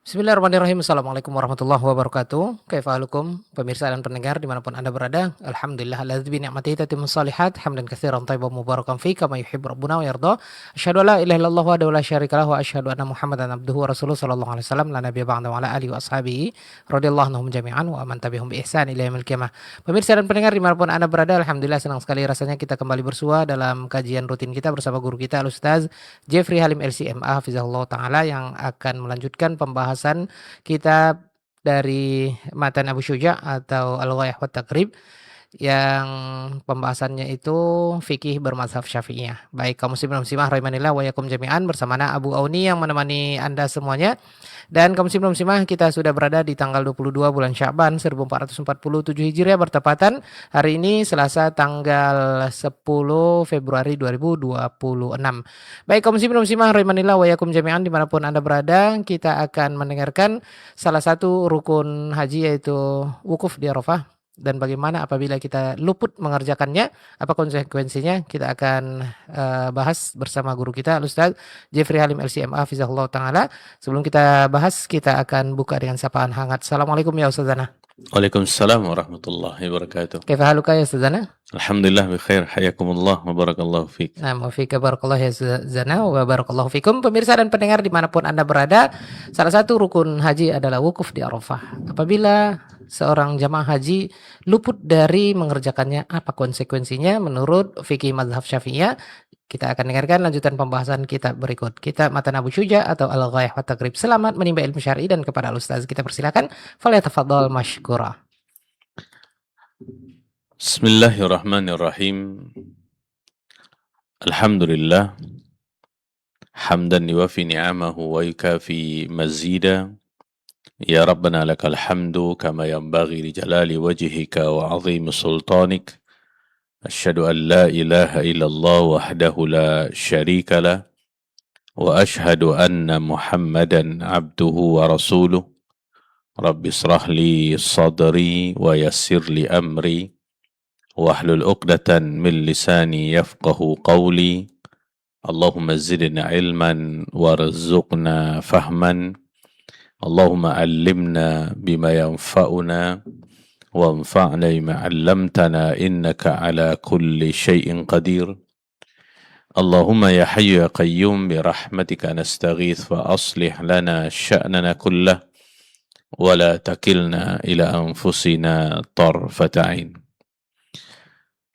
Bismillahirrahmanirrahim. Assalamualaikum warahmatullahi wabarakatuh. Kaifahalukum pemirsa dan pendengar dimanapun anda berada. Alhamdulillah alladzi bi ni'matihi tatimmus shalihat hamdan katsiran thayyiban mubarakan fi kama yuhibbu rabbuna wa yarda. Asyhadu an la ilaha illallah wahdahu la syarika lahu wa asyhadu anna Muhammadan abduhu wa rasuluhu sallallahu alaihi wasallam la nabiyya ba'da wa ala alihi wa ashabihi radhiyallahu anhum jami'an wa man tabi'ahum bi ihsan ila yaumil qiyamah. Pemirsa dan pendengar dimanapun anda berada, alhamdulillah senang sekali rasanya kita kembali bersua dalam kajian rutin kita bersama guru kita Al-Ustaz Jeffrey Halim LCMA hafizahullah taala yang akan melanjutkan pembahasan kitab dari Matan Abu Syuja' atau Al-Ghayah wat Taqrib yang pembahasannya itu fikih bermazhab Syafi'iyah. Baik kaum muslimin dan muslimah rahimanillah wa yakum jami'an bersama Abu Auni yang menemani Anda semuanya. Dan kaum muslimin dan muslimah, kita sudah berada di tanggal 22 bulan Sya'ban 1447 Hijriah bertepatan hari ini Selasa tanggal 10 Februari 2026. Baik kaum muslimin dan muslimah rahimanillah wa yakum jami'an dimanapun Anda berada, kita akan mendengarkan salah satu rukun haji yaitu wukuf di Arafah. Dan bagaimana apabila kita luput mengerjakannya, apa konsekuensinya, kita akan bahas bersama guru kita Ustaz Jeffrey Halim LCMA hafizahullah taala. Sebelum kita bahas, kita akan buka dengan sapaan hangat. Assalamualaikum ya Ustazana. Waalaikumsalam warahmatullahi wabarakatuh. Kaifa haluka ya Ustazana? Alhamdulillah bikhair, hayakumullah wa barakallahu fiik. Nah, wa fika barakallahu ya Ustazana wa barakallahu fikum. Pemirsa dan pendengar dimanapun Anda berada, salah satu rukun haji adalah wukuf di Arafah. Apabila seorang jamaah haji luput dari mengerjakannya, apa konsekuensinya menurut fikih mazhab Syafi'iyah? Kita akan dengarkan lanjutan pembahasan kitab berikut. Kitab Matan Abu Syuja' atau Al-Ghayah wat Taqrib. Selamat menimba ilmu syar'i dan kepada Al-Ustaz kita persilakan. Falyatafaddal mashkura. Bismillahirrahmanirrahim. Alhamdulillah hamdan yuwafi ni'amahu wa yukafi mazida. Ya Rabbana lakal hamdu kama yanbaghi li jalali wajhika wa 'azimi sultanik. Asyhadu an la ilaha illallah wahdahu la syarika lah wa asyhadu anna Muhammadan abduhu wa rasuluh. Rabbi israh li sadri wa yassir li amri wahlul 'uqdatan min lisani yafqahu qawli. Allahumma zidna ilman warzuqna fahman. Allahumma allimna bima yanfa'una wanfa'na bima 'allamtana innaka ala kulli syai'in qadir. Allahumma ya hayyu ya qayyum bi rahmatika nastaghith fa aslih lana sya'nana kullah wa la takilna ila anfusina tarfata 'ain.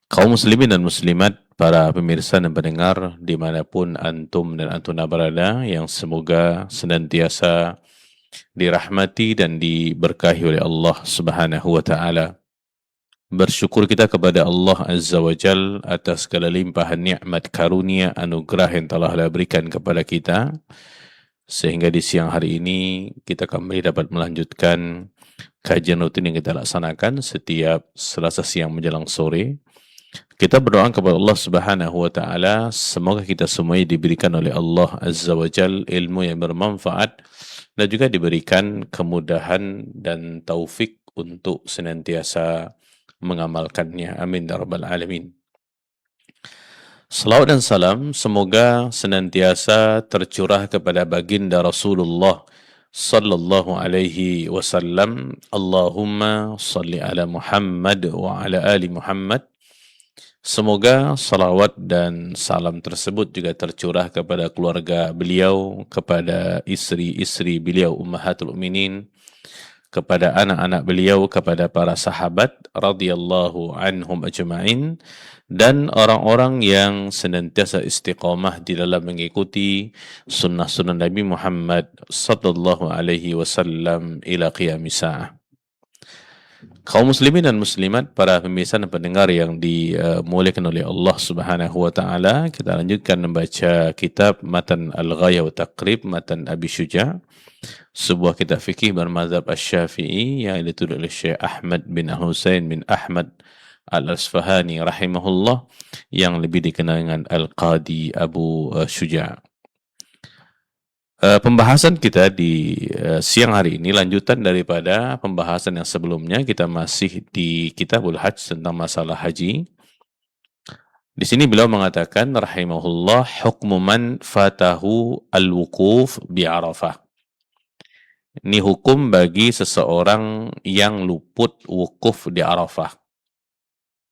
Kaum muslimin dan muslimat, para pemirsa dan pendengar dimanapun antum dan antuna berada, yang semoga senantiasa dirahmati dan diberkahi oleh Allah Subhanahu wa ta'ala. Bersyukur kita kepada Allah Azza wa Jal atas segala limpahan nikmat karunia anugerah yang telah Allah berikan kepada kita, sehingga di siang hari ini kita kembali dapat melanjutkan kajian rutin yang kita laksanakan setiap Selasa siang menjelang sore. Kita berdoa kepada Allah Subhanahu wa ta'ala, semoga kita semuanya diberikan oleh Allah Azza wa Jal ilmu yang bermanfaat dan juga diberikan kemudahan dan taufik untuk senantiasa mengamalkannya. Amin ya rabbal alamin. Salawat dan salam semoga senantiasa tercurah kepada baginda Rasulullah sallallahu alaihi wasallam. Allahumma salli ala Muhammad wa ala ali Muhammad. Semoga salawat dan salam tersebut juga tercurah kepada keluarga beliau, kepada istri-istri beliau Ummahatul Mukminin, kepada anak-anak beliau, kepada para sahabat radhiyallahu anhum ajma'in, dan orang-orang yang senantiasa istiqamah di dalam mengikuti sunnah-sunnah Nabi Muhammad sallallahu alaihi wasallam ila qiyamis sa'ah. Kaum muslimin dan muslimat, para pemirsa dan pendengar yang dimuliakan oleh Allah Subhanahu wa ta'ala, kita lanjutkan membaca kitab Matan Al-Ghayah wa Taqrib, Matan Abi Syuja', sebuah kitab fikih bermazhab Asy-Syafi'i yang ditulis oleh Syekh Ahmad bin Husain bin Ahmad Al-Asfahani rahimahullah, yang lebih dikenal dengan Al-Qadi Abu Syuja'. Pembahasan kita di siang hari ini lanjutan daripada pembahasan yang sebelumnya. Kita masih di Kitabul Hajj tentang masalah haji. Di sini beliau mengatakan rahimahullah, hukmu man fatahu al-wukuf bi Arafah. Ini hukum bagi seseorang yang luput wukuf di Arafah.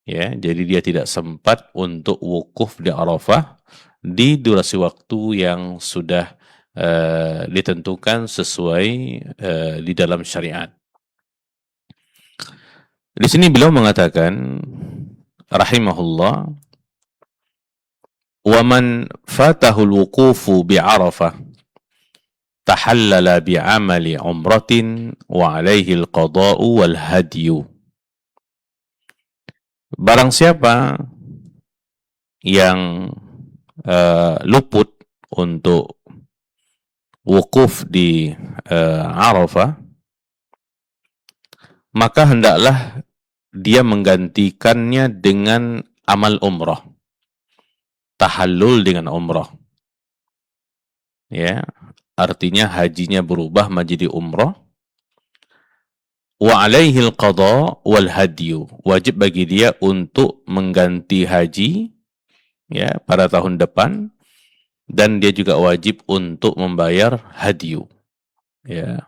Ya, jadi dia tidak sempat untuk wukuf di Arafah di durasi waktu yang sudah ditentukan sesuai di dalam syariat. Di sini beliau mengatakan, rahimahullah, wa man fatahul wuqufu bi Arafah tahallala bi amali umratin wa alaihi al-qada'u wal hadyu. Barang siapa yang luput untuk wukuf di Arafah, maka hendaklah dia menggantikannya dengan amal umrah. Tahallul dengan umrah. Ya, artinya hajinya berubah menjadi umrah. Wa alaihi al-qada wal hadyu. Wajib bagi dia untuk mengganti haji ya pada tahun depan, dan dia juga wajib untuk membayar hadyu. Ya.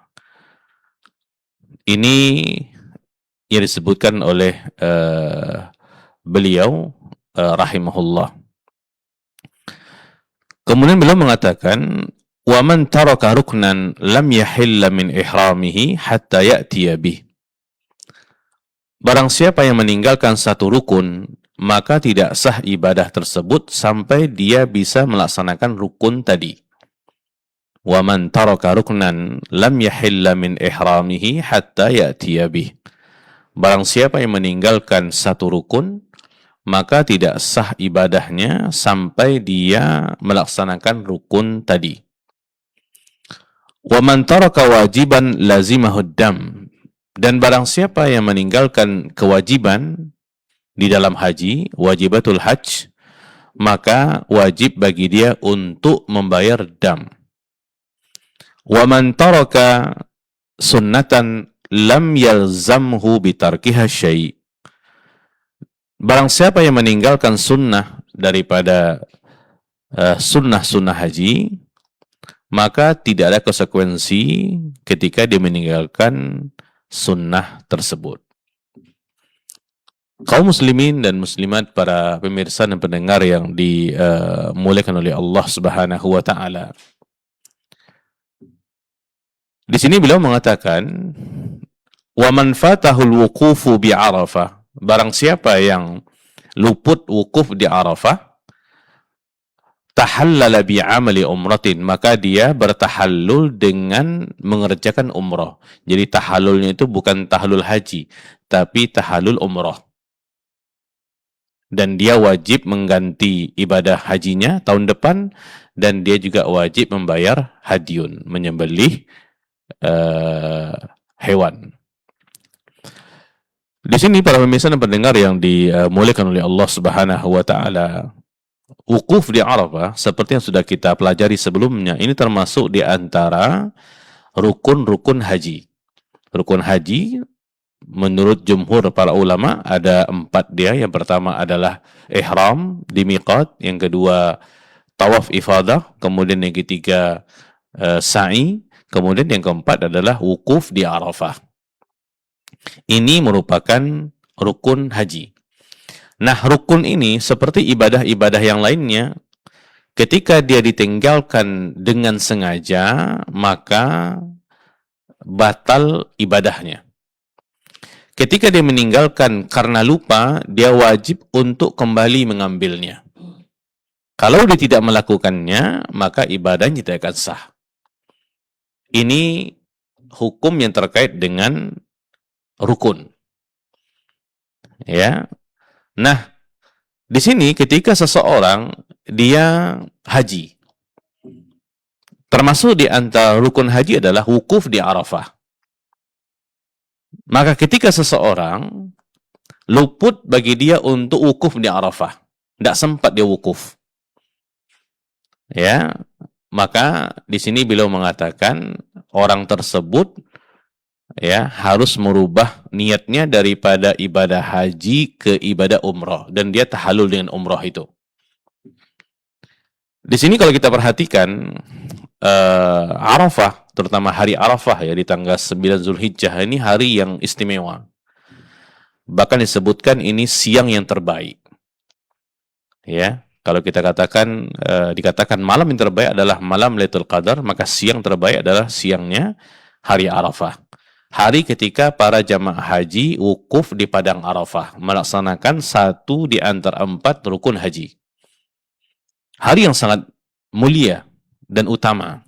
Ini yang disebutkan oleh beliau rahimahullah. Kemudian beliau mengatakan, wa man taraka ruknan lam yahilla min ihramihi hatta ya'tiya bih. Barang siapa yang meninggalkan satu rukun, maka tidak sah ibadah tersebut sampai dia bisa melaksanakan rukun tadi. Wa man taraka ruknan lam yahilla min ihramihi hatta ya'tiya bih. Barang siapa yang meninggalkan satu rukun, maka tidak sah ibadahnya sampai dia melaksanakan rukun tadi. Wa man taraka wajiban lazimahud dam. Dan barang siapa yang meninggalkan kewajiban di dalam haji, wajibatul hajj, maka wajib bagi dia untuk membayar dam. Wa man taraka sunnatan lam yalzamhu bitarkiha syai'. Barang siapa yang meninggalkan sunnah daripada sunnah-sunnah haji, maka tidak ada konsekuensi ketika dia meninggalkan sunnah tersebut. Kaum muslimin dan muslimat, para pemirsa dan pendengar yang dimuliakan oleh Allah Subhanahu wa taala. Di sini beliau mengatakan, wa man fatahul wuqufu bi Arafah. Barang siapa yang luput wukuf di Arafah, tahallala bi amali umratin, maka dia bertahallul dengan mengerjakan umrah. Jadi tahallulnya itu bukan tahallul haji, tapi tahallul umrah. Dan dia wajib mengganti ibadah hajinya tahun depan, dan dia juga wajib membayar hadyun, menyembelih hewan. Di sini para pemirsa dan pendengar yang dimuliakan oleh Allah Subhanahu wa taala, wukuf di Arafah seperti yang sudah kita pelajari sebelumnya, ini termasuk di antara rukun-rukun haji. Rukun haji menurut jumhur para ulama ada 4 dia. Yang pertama adalah ihram di miqat, yang kedua tawaf ifadah, kemudian yang ketiga sa'i, kemudian yang keempat adalah wukuf di Arafah. Ini merupakan rukun haji. Nah, rukun ini seperti ibadah-ibadah yang lainnya, ketika dia ditinggalkan dengan sengaja, maka batal ibadahnya. Ketika dia meninggalkan karena lupa, dia wajib untuk kembali mengambilnya. Kalau dia tidak melakukannya, maka ibadahnya tidak akan sah. Ini hukum yang terkait dengan rukun. Ya. Nah, di sini ketika seseorang dia haji, termasuk di antara rukun haji adalah wukuf di Arafah. Maka ketika seseorang luput bagi dia untuk wukuf di Arafah, tidak sempat dia wukuf, ya, maka di sini beliau mengatakan orang tersebut ya harus merubah niatnya daripada ibadah haji ke ibadah umrah, dan dia tahallul dengan umrah itu. Di sini kalau kita perhatikan Arafah terutama hari Arafah ya di tanggal 9 Zulhijjah, ini hari yang istimewa. Bahkan disebutkan ini siang yang terbaik. Ya, kalau kita katakan dikatakan malam yang terbaik adalah malam Lailatul Qadar, maka siang terbaik adalah siangnya hari Arafah. Hari ketika para jamaah haji wukuf di padang Arafah, melaksanakan satu di antara 4 rukun haji. Hari yang sangat mulia dan utama.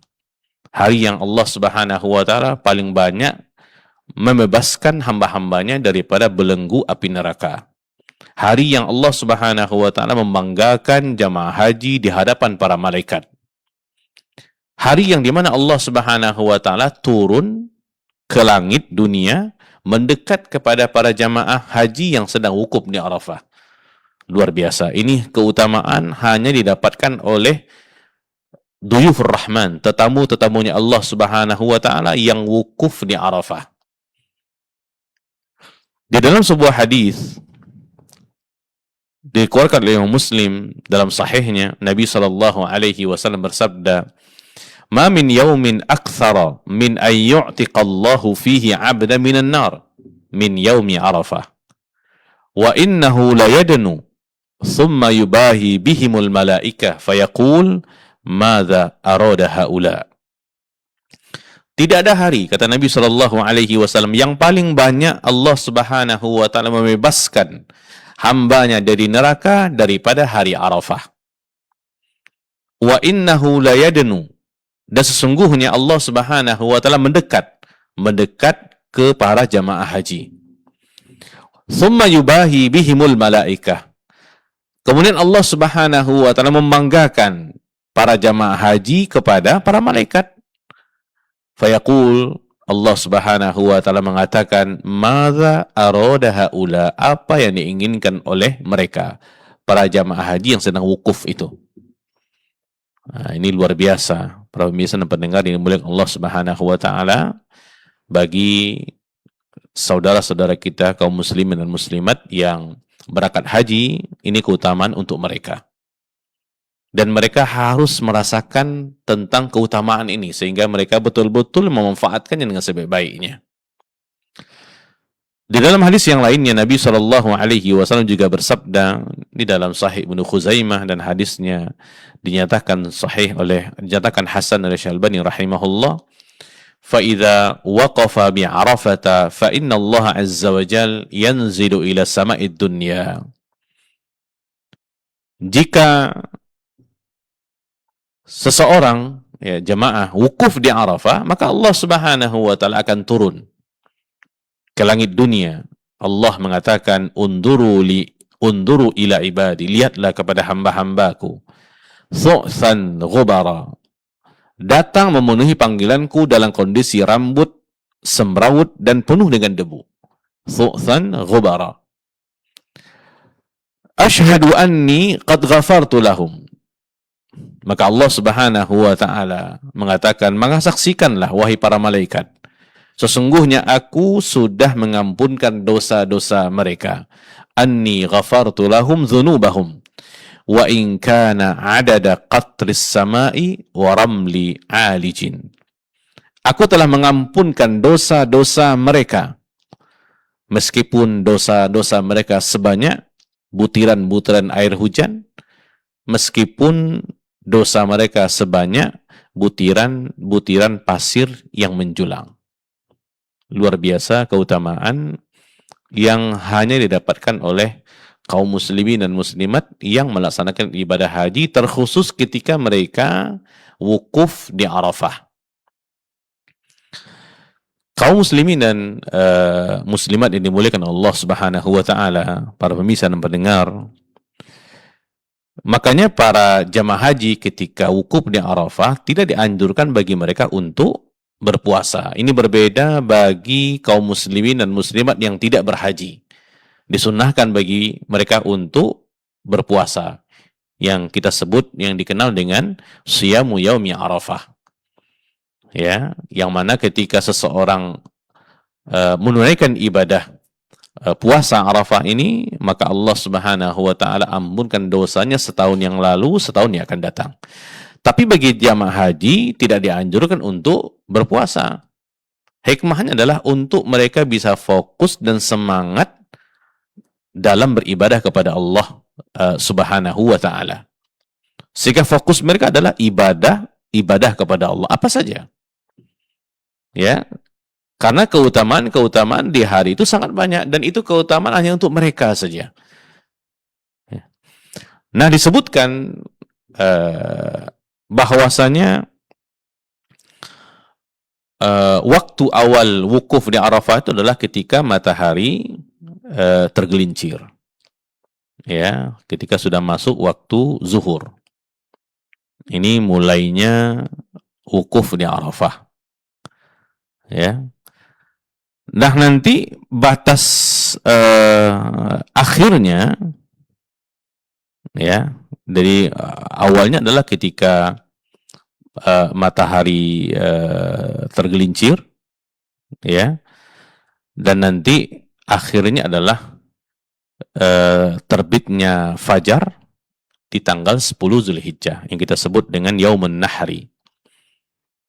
Hari yang Allah Subhanahu wa Ta'ala paling banyak membebaskan hamba-hambanya daripada belenggu api neraka. Hari yang Allah Subhanahu wa Ta'ala membanggakan jamaah haji di hadapan para malaikat. Hari yang dimana Allah Subhanahu wa Ta'ala turun ke langit dunia mendekat kepada para jamaah haji yang sedang wukuf di Arafah. Luar biasa. Ini keutamaan hanya didapatkan oleh Duyufur Rahman, tetamu-tetamunya Allah Subhanahu wa Ta'ala yang wukuf di Arafah. Di dalam sebuah hadis dikeluarkan oleh Muslim dalam sahihnya, Nabi sallallahu alaihi wasallam bersabda, "Ma min yaumin aktsara min an yu'tiqallahu fihi 'abdan minan nar min yaumi Arafah. Wa innahu la yadnu thumma yubahi bihimul malaikah fayaqul madza arada haula." Tidak ada hari, kata Nabi sallallahu alaihi wasallam, yang paling banyak Allah Subhanahu wa Ta'ala membebaskan hambanya dari neraka daripada hari Arafah. Wa innahu la yadnu, dan sesungguhnya Allah Subhanahu wa Ta'ala mendekat ke para jamaah haji. Thumma yubahi bihimul malaikah. Kemudian Allah Subhanahu wa Ta'ala membanggakan para jamaah haji kepada para malaikat. Fayaqul, Allah Subhanahu wa Ta'ala mengatakan, madza arada haula, apa yang diinginkan oleh mereka, para jamaah haji yang sedang wukuf itu. Nah, ini luar biasa, para pemirsa dan pendengar yang dimuliakan Allah Subhanahu wa Ta'ala. Bagi saudara-saudara kita kaum muslimin dan muslimat yang berangkat haji, ini keutamaan untuk mereka. Dan mereka harus merasakan tentang keutamaan ini sehingga mereka betul-betul memanfaatkannya dengan sebaik-baiknya. Di dalam hadis yang lainnya, Nabi sallallahu alaihi wasallam juga bersabda di dalam Sahih Ibnu Khuzaimah, dan hadisnya dinyatakan hasan oleh Syalbani rahimahullah, fa idza waqafa bi Arafata fa inna Allah azza wa jal yanzilu ila sama'id dunya. Jika seseorang jamaah wukuf di Arafah, maka Allah Subhanahu wa Ta'ala akan turun ke langit dunia. Allah mengatakan, unduru ila ibadi, lihatlah kepada hamba-hambaku, thu'than ghubara, datang memenuhi panggilanku dalam kondisi rambut semrawut dan penuh dengan debu. Thu'than ghubara, ashhadu anni qad ghafartu lahum. Maka Allah Subhanahu wa Ta'ala mengatakan, maka saksikanlah wahai para malaikat, sesungguhnya aku sudah mengampunkan dosa-dosa mereka. Anni ghafartu lahum dzunubahum wa in kana adada qatris samai wa ramli alijin. Aku telah mengampunkan dosa-dosa mereka meskipun dosa-dosa mereka sebanyak butiran-butiran air hujan, meskipun dosa mereka sebanyak butiran-butiran pasir yang menjulang. Luar biasa keutamaan yang hanya didapatkan oleh kaum muslimin dan muslimat yang melaksanakan ibadah haji, terkhusus ketika mereka wukuf di Arafah. Kaum muslimin dan muslimat yang dimuliakan Allah Subhanahu wa Ta'ala, para pemirsa dan pendengar, makanya para jamaah haji ketika wukuf di Arafah tidak dianjurkan bagi mereka untuk berpuasa. Ini berbeda bagi kaum muslimin dan muslimat yang tidak berhaji. Disunahkan bagi mereka untuk berpuasa, yang kita sebut, yang dikenal dengan siyamu yaumi Arafah. Ya, yang mana ketika seseorang menunaikan ibadah puasa Arafah ini, maka Allah Subhanahu wa Ta'ala ampunkan dosanya setahun yang lalu, setahun yang akan datang. Tapi bagi jamaah haji tidak dianjurkan untuk berpuasa. Hikmahnya adalah untuk mereka bisa fokus dan semangat dalam beribadah kepada Allah Subhanahu wa taala. Sehingga fokus mereka adalah ibadah kepada Allah apa saja. Ya. Karena keutamaan di hari itu sangat banyak dan itu keutamaan hanya untuk mereka saja. Ya. Nah, disebutkan bahwasanya waktu awal wukuf di Arafah itu adalah ketika matahari tergelincir. Ya, ketika sudah masuk waktu zuhur. Ini mulainya wukuf di Arafah. Ya. Nah, nanti batas akhirnya ya, dari awalnya adalah ketika matahari tergelincir ya. Dan nanti akhirnya adalah terbitnya fajar di tanggal 10 Zulhijjah yang kita sebut dengan Yaumun Nahri.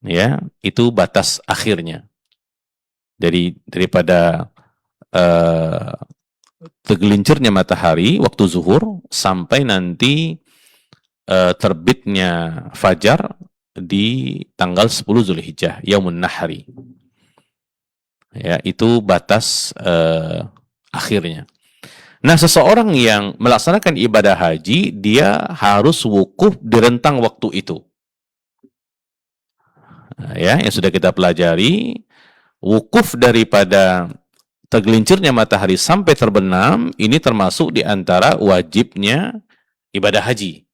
Ya, itu batas akhirnya. Daripada tergelincirnya matahari waktu zuhur sampai nanti terbitnya fajar di tanggal 10 Zulhijjah, Yaumun Nahri. Ya, itu batas akhirnya. Nah, seseorang yang melaksanakan ibadah haji, dia harus wukuf di rentang waktu itu. Nah, ya, yang sudah kita pelajari, wukuf daripada tergelincirnya matahari sampai terbenam, ini termasuk di antara wajibnya ibadah haji.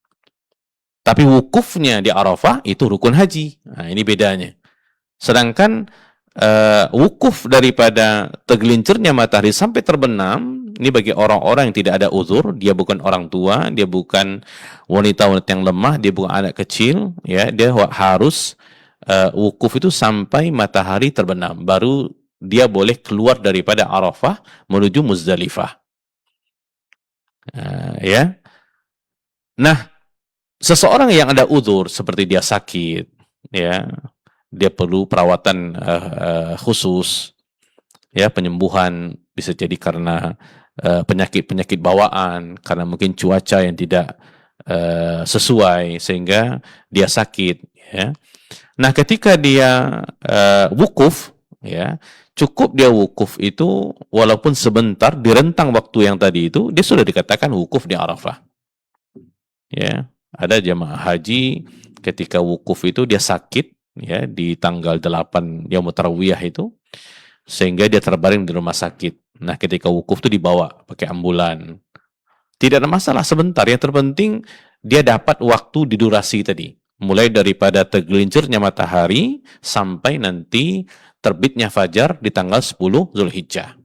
Tapi wukufnya di Arafah itu rukun haji. Nah, ini bedanya. Sedangkan wukuf daripada tergelincirnya matahari sampai terbenam, ini bagi orang-orang yang tidak ada uzur, dia bukan orang tua, dia bukan wanita-wanita yang lemah, dia bukan anak kecil, ya, dia harus wukuf itu sampai matahari terbenam, baru dia boleh keluar daripada Arafah menuju Muzdalifah. Ya. Nah, seseorang yang ada uzur seperti dia sakit, ya, dia perlu perawatan khusus, ya, penyembuhan bisa jadi karena penyakit-penyakit bawaan, karena mungkin cuaca yang tidak sesuai sehingga dia sakit, ya. Nah, ketika dia wukuf, ya, cukup dia wukuf itu walaupun sebentar di rentang waktu yang tadi itu, dia sudah dikatakan wukuf di Arafah. Ya, ada jamaah haji ketika wukuf itu dia sakit, ya, di tanggal 8 Yaumut Tarwiyah itu, sehingga dia terbaring di rumah sakit. Nah, ketika wukuf itu dibawa pakai ambulan. Tidak ada masalah, sebentar. Yang terpenting dia dapat waktu di durasi tadi. Mulai daripada tergelincirnya matahari sampai nanti terbitnya fajar di tanggal 10 Zulhijjah.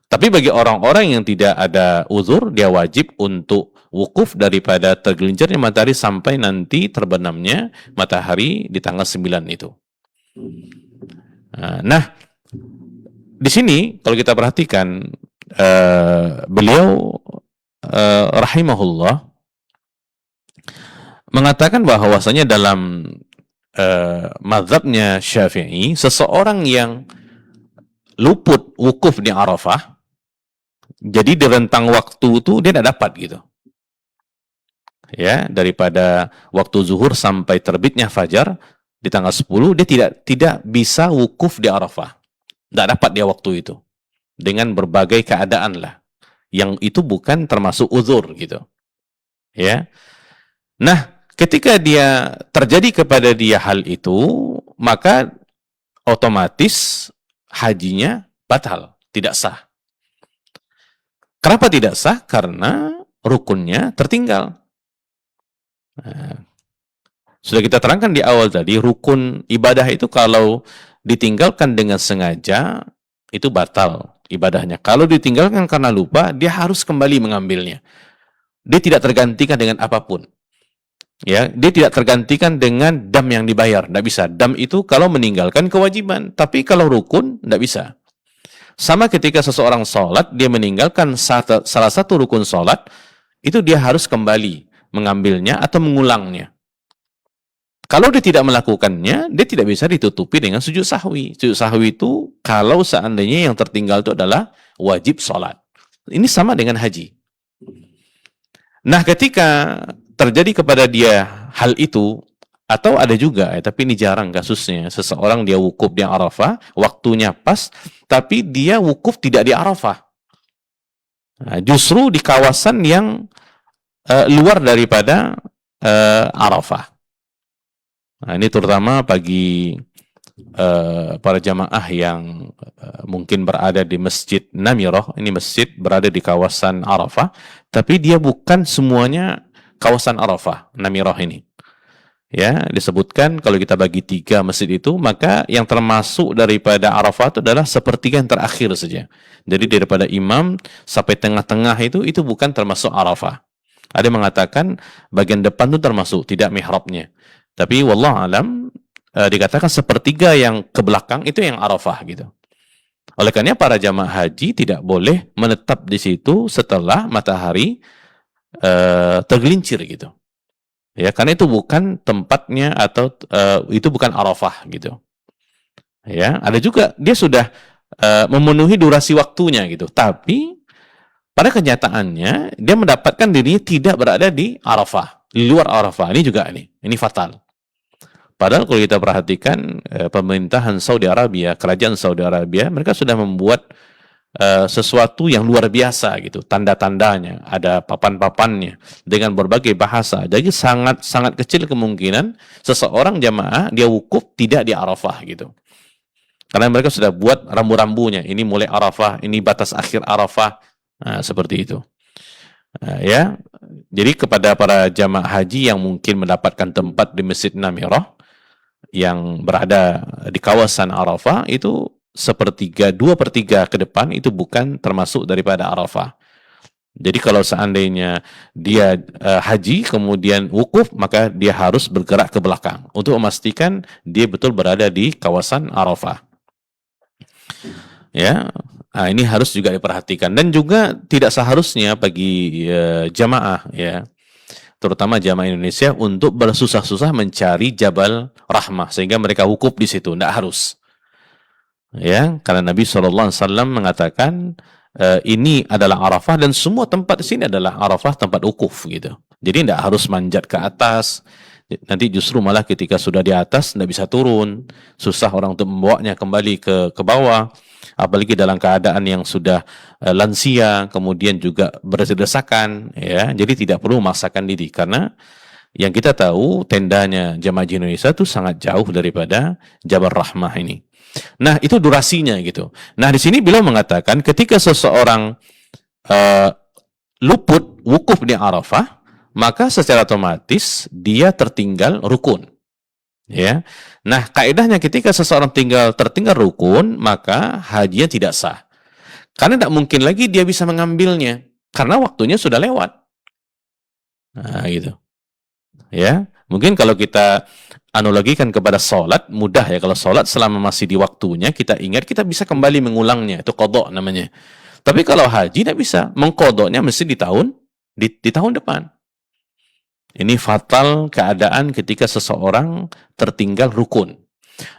Tapi bagi orang-orang yang tidak ada uzur, dia wajib untuk wukuf daripada tergelincirnya matahari sampai nanti terbenamnya matahari di tanggal 9 itu. Nah, di sini kalau kita perhatikan, beliau rahimahullah mengatakan bahwasanya dalam mazhabnya Syafi'i, seseorang yang luput wukuf di Arafah, jadi di rentang waktu itu dia tidak dapat gitu. Ya, daripada waktu zuhur sampai terbitnya fajar di tanggal 10, dia tidak bisa wukuf di Arafah. Tidak dapat dia waktu itu. Dengan berbagai keadaan lah. Yang itu bukan termasuk uzur gitu. Ya. Nah, ketika dia terjadi kepada dia hal itu, maka otomatis hajinya batal, tidak sah. Kenapa tidak sah? Karena rukunnya tertinggal. Nah, sudah kita terangkan di awal tadi, rukun ibadah itu kalau ditinggalkan dengan sengaja, itu batal ibadahnya. Kalau ditinggalkan karena lupa, dia harus kembali mengambilnya. Dia tidak tergantikan dengan apapun. Ya, dia tidak tergantikan dengan dam yang dibayar, tidak bisa. Dam itu kalau meninggalkan kewajiban, tapi kalau rukun tidak bisa. Sama ketika seseorang sholat, dia meninggalkan salah satu rukun sholat, itu dia harus kembali mengambilnya atau mengulangnya. Kalau dia tidak melakukannya, dia tidak bisa ditutupi dengan sujud sahwi. Sujud sahwi itu kalau seandainya yang tertinggal itu adalah wajib sholat. Ini sama dengan haji. Nah, ketika terjadi kepada dia hal itu, atau ada juga, tapi ini jarang kasusnya, seseorang dia wukuf di Arafah, waktunya pas, tapi dia wukuf tidak di Arafah. Nah, justru di kawasan yang luar daripada Arafah. Nah, ini terutama bagi para jamaah yang mungkin berada di Masjid Namirah. Ini masjid berada di kawasan Arafah, tapi dia bukan semuanya kawasan Arafah, Namirah ini. Ya, disebutkan kalau kita bagi 3 masjid itu, maka yang termasuk daripada Arafah itu adalah sepertiga yang terakhir saja. Jadi daripada imam sampai tengah-tengah itu bukan termasuk Arafah. Ada yang mengatakan bagian depan itu termasuk, tidak mihrabnya. Tapi wallahu alam dikatakan sepertiga yang ke belakang itu yang Arafah gitu. Oleh karena para jamaah haji tidak boleh menetap di situ setelah matahari tergelincir gitu. Ya, karena itu bukan tempatnya atau itu bukan Arafah gitu. Ya, ada juga dia sudah memenuhi durasi waktunya gitu. Tapi pada kenyataannya dia mendapatkan dirinya tidak berada di Arafah, di luar Arafah. Ini fatal. Padahal kalau kita perhatikan pemerintahan Saudi Arabia, kerajaan Saudi Arabia, mereka sudah membuat sesuatu yang luar biasa gitu, tanda-tandanya, ada papan-papannya dengan berbagai bahasa. Jadi sangat kecil kemungkinan seseorang jamaah dia wukuf tidak di Arafah gitu. Karena mereka sudah buat rambu-rambunya, ini mulai Arafah, ini batas akhir Arafah, seperti itu. Ya, jadi kepada para jamaah haji yang mungkin mendapatkan tempat di Masjid Namirah yang berada di kawasan Arafah, itu sepertiga, 2/3 ke depan itu bukan termasuk daripada Arafah. Jadi kalau seandainya dia haji kemudian wukuf, maka dia harus bergerak ke belakang untuk memastikan dia betul berada di kawasan Arafah. Ya, nah, ini harus juga diperhatikan, dan juga tidak seharusnya bagi jamaah ya, terutama jamaah Indonesia untuk bersusah-susah mencari Jabal Rahmah sehingga mereka wukuf di situ. Tidak harus. Ya, karena Nabi SAW mengatakan ini adalah Arafah dan semua tempat di sini adalah Arafah, tempat wukuf gitu. Jadi tidak harus manjat ke atas. Nanti justru malah ketika sudah di atas tidak bisa turun, susah orang untuk membawanya kembali ke bawah. Apalagi dalam keadaan yang sudah lansia, kemudian juga berdesak-desakan, ya. Jadi tidak perlu memaksakan diri, karena yang kita tahu tendanya jamaah haji Indonesia itu sangat jauh daripada Jabal Rahmah ini. Nah, itu durasinya gitu. Nah, di sini beliau mengatakan ketika seseorang luput wukuf di Arafah, maka secara otomatis dia tertinggal rukun. Ya. Nah, kaidahnya ketika seseorang tertinggal rukun, maka hajinya tidak sah. Karena tidak mungkin lagi dia bisa mengambilnya, karena waktunya sudah lewat. Nah, gitu. Ya, mungkin kalau kita analogikan kepada sholat, mudah ya. Kalau sholat selama masih di waktunya, kita ingat, kita bisa kembali mengulangnya. Itu qadha namanya. Tapi kalau haji tidak bisa. Mengqadhanya mesti di tahun depan. Ini fatal keadaan ketika seseorang tertinggal rukun.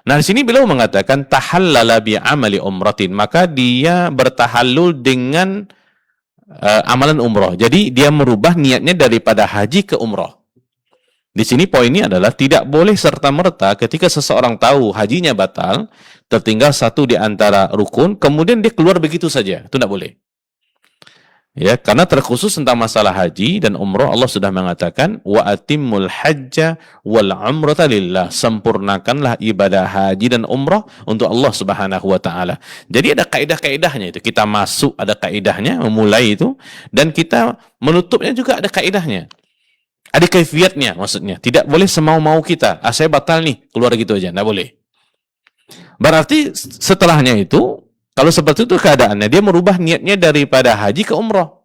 Nah, di sini beliau mengatakan tahallala bi amali umratin, maka dia bertahallul dengan amalan umrah. Jadi dia merubah niatnya daripada haji ke umrah. Di sini poinnya adalah tidak boleh serta-merta ketika seseorang tahu hajinya batal, tertinggal satu di antara rukun, kemudian dia keluar begitu saja. Itu tidak boleh. Ya, karena terkhusus tentang masalah haji dan umrah, Allah sudah mengatakan wa atimmul hajja wal umrata lillah, sempurnakanlah ibadah haji dan umrah untuk Allah Subhanahu wa taala. Jadi ada kaidah-kaidahnya itu. Kita masuk ada kaidahnya, memulai itu, dan kita menutupnya juga ada kaidahnya. Ada kaifiatnya, maksudnya. Tidak boleh semau-mau kita. Saya batal nih, keluar gitu aja, enggak boleh. Berarti setelahnya itu, kalau seperti itu keadaannya, dia merubah niatnya daripada haji ke umrah.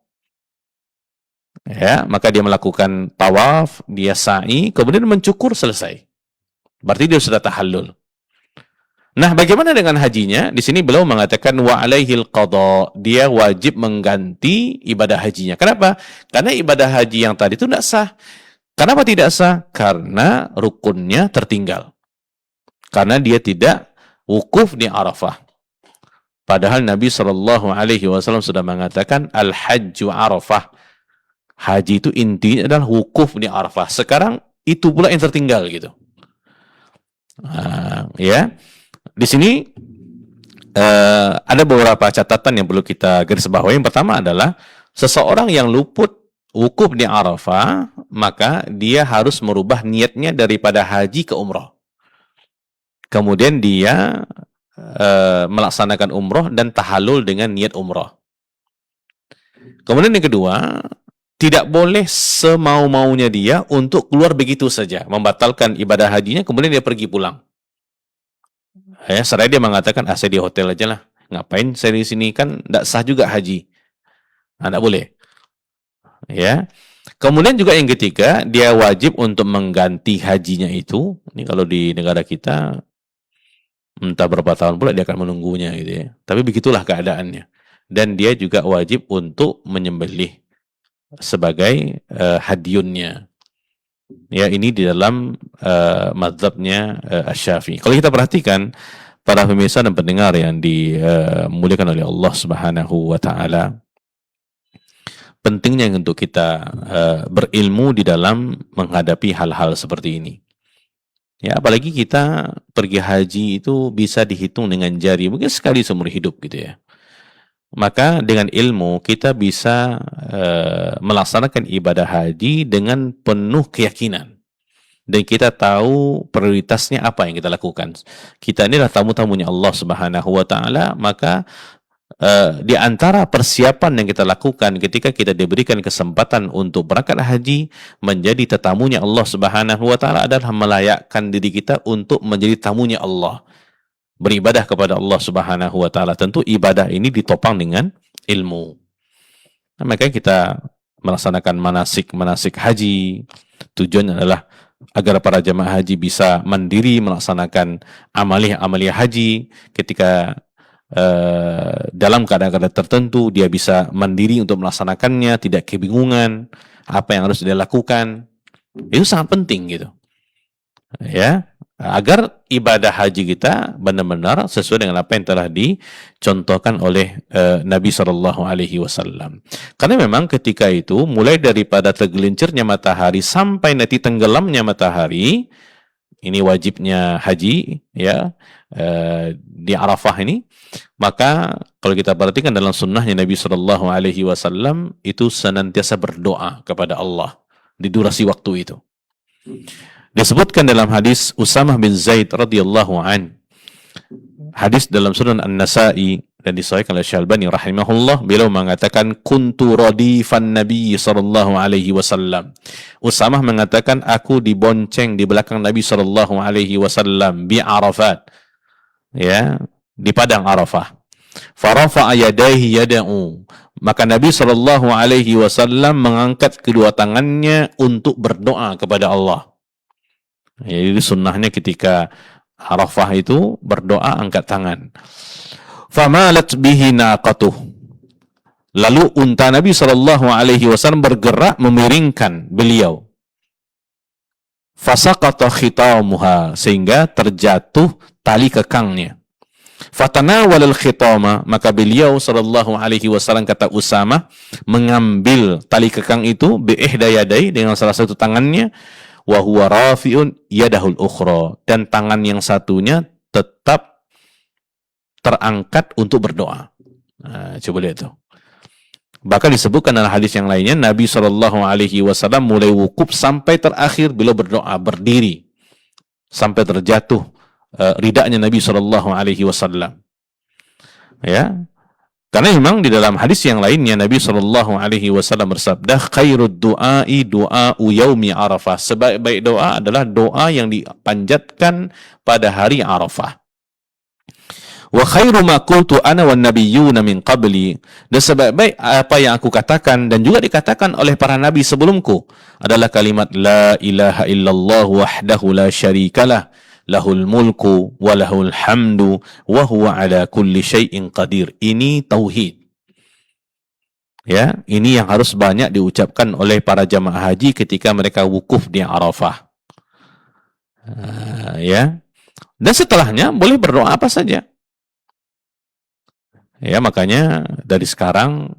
Ya, maka dia melakukan tawaf, dia sa'i, kemudian mencukur, selesai. Berarti dia sudah tahallul. Nah, bagaimana dengan hajinya? Di sini beliau mengatakan wa alaihil qadha, dia wajib mengganti ibadah hajinya. Kenapa? Karena ibadah haji yang tadi itu tidak sah. Kenapa tidak sah? Karena rukunnya tertinggal. Karena dia tidak wukuf di Arafah. Padahal Nabi SAW sudah mengatakan al-hajju Arafah. Haji itu intinya adalah wukuf di Arafah. Sekarang itu pula yang tertinggal gitu. Ya, di sini ada beberapa catatan yang perlu kita garis bawahi. Yang pertama adalah seseorang yang luput wukuf di Arafah, maka dia harus merubah niatnya daripada haji ke umrah. Kemudian dia melaksanakan umrah dan tahallul dengan niat umrah. Kemudian yang kedua, tidak boleh semau-maunya dia untuk keluar begitu saja, membatalkan ibadah hajinya, kemudian dia pergi pulang. Ya, seraya dia mengatakan, saya di hotel aja lah. Ngapain saya di sini, kan tidak sah juga haji. Tidak boleh. Ya. Kemudian juga yang ketiga, dia wajib untuk mengganti hajinya itu. Ini kalau di negara kita, entah berapa tahun pula dia akan menunggunya gitu ya. Tapi begitulah keadaannya. Dan dia juga wajib untuk menyembelih sebagai hadyunnya. Ya, ini di dalam mazhabnya Asy-Syafi'i. Kalau kita perhatikan, para pemirsa dan pendengar yang dimuliakan oleh Allah Subhanahu wa taala, pentingnya untuk kita berilmu di dalam menghadapi hal-hal seperti ini. Ya, apalagi kita pergi haji itu bisa dihitung dengan jari, mungkin sekali seumur hidup gitu ya. Maka dengan ilmu kita bisa melaksanakan ibadah haji dengan penuh keyakinan. Dan kita tahu prioritasnya apa yang kita lakukan. Kita ini adalah tamu-tamunya Allah Subhanahu wa taala, maka di antara persiapan yang kita lakukan ketika kita diberikan kesempatan untuk berangkat haji menjadi tetamunya Allah Subhanahu wa taala adalah melayakkan diri kita untuk menjadi tamunya Allah, beribadah kepada Allah Subhanahu wa taala. Tentu ibadah ini ditopang dengan ilmu. Nah, makanya kita melaksanakan manasik haji. Tujuannya adalah agar para jemaah haji bisa mandiri melaksanakan amaliyah haji. Ketika dalam keadaan-keadaan tertentu dia bisa mandiri untuk melaksanakannya, tidak kebingungan apa yang harus dia lakukan. Itu sangat penting gitu. Ya, agar ibadah haji kita benar-benar sesuai dengan apa yang telah dicontohkan oleh Nabi SAW. Karena memang ketika itu, mulai daripada tergelincirnya matahari sampai nanti tenggelamnya matahari, ini wajibnya haji, ya, di Arafah ini. Maka kalau kita perhatikan dalam sunnahnya Nabi SAW itu senantiasa berdoa kepada Allah di durasi waktu itu. Disebutkan dalam hadis Usamah bin Zaid radhiyallahu an. Hadis dalam Sunan An-Nasa'i dan disahihkan oleh Syalbani rahimahullah, beliau mengatakan kuntu radifan Nabi sallallahu alaihi wasallam. Usamah mengatakan aku dibonceng di belakang Nabi sallallahu alaihi wasallam bi Arafat. Ya, di padang Arafah. Farafa'a yadayhi yad'u. Maka Nabi sallallahu alaihi wasallam mengangkat kedua tangannya untuk berdoa kepada Allah. Jadi sunnahnya ketika Arafah itu berdoa angkat tangan. Famalat bihi naqatuh. Lalu unta Nabi SAW bergerak memiringkan beliau. Fasaqata khitamuha, sehingga terjatuh tali kekangnya. Fatanawal al-khitama, maka beliau SAW, kata Usamah, mengambil tali kekang itu bi'ihda yadai, dengan salah satu tangannya, wa huwa rafi'un yadahul ukhra, dan tangan yang satunya tetap terangkat untuk berdoa. Nah, coba lihat tuh. Bahkan disebutkan dalam hadis yang lainnya, Nabi SAW mulai wukuf sampai terakhir beliau berdoa berdiri sampai terjatuh ridanya Nabi SAW. Ya. Karena memang di dalam hadis yang lainnya Nabi SAW bersabda, khairud du'ai du'a'u yaumi Arafah. Sebaik-baik doa adalah doa yang dipanjatkan pada hari Arafah. Wa khairu ma qultu ana wan nabiyyuna min qabli. Dan sebaik-baik apa yang aku katakan dan juga dikatakan oleh para nabi sebelumku adalah kalimat la ilaha illallah wahdahu la syarikalah. Lahul mulku wa lahul hamdu wa huwa ala kulli syai'in qadir. Ini tauhid. Ya, ini yang harus banyak diucapkan oleh para jamaah haji ketika mereka wukuf di Arafah. Ya. Dan setelahnya boleh berdoa apa saja. Ya, makanya dari sekarang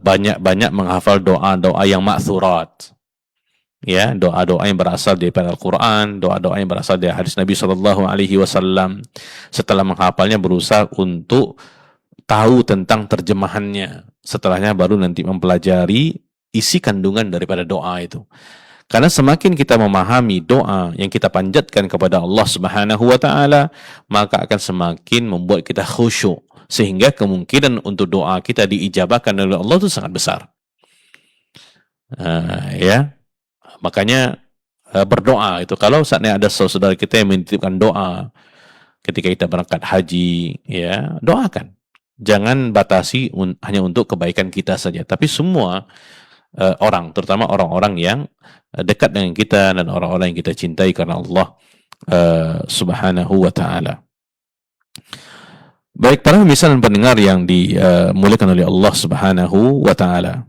banyak-banyak menghafal doa-doa yang ma'thurat. Ya, doa-doa yang berasal daripada Al-Quran, doa-doa yang berasal dari hadis Nabi SAW. Setelah menghafalnya berusaha untuk tahu tentang terjemahannya. Setelahnya baru nanti mempelajari isi kandungan daripada doa itu. Karena semakin kita memahami doa yang kita panjatkan kepada Allah Subhanahu wa taala, maka akan semakin membuat kita khusyuk, sehingga kemungkinan untuk doa kita diijabahkan oleh Allah itu sangat besar. Ya. Makanya berdoa itu, kalau saatnya ada saudara kita yang menitipkan doa ketika kita berangkat haji, ya, doakan. Jangan batasi hanya untuk kebaikan kita saja, tapi semua orang, terutama orang-orang yang dekat dengan kita dan orang-orang yang kita cintai karena Allah Subhanahu wa taala. Baik para pemirsa dan pendengar yang dimuliakan oleh Allah Subhanahu wa taala.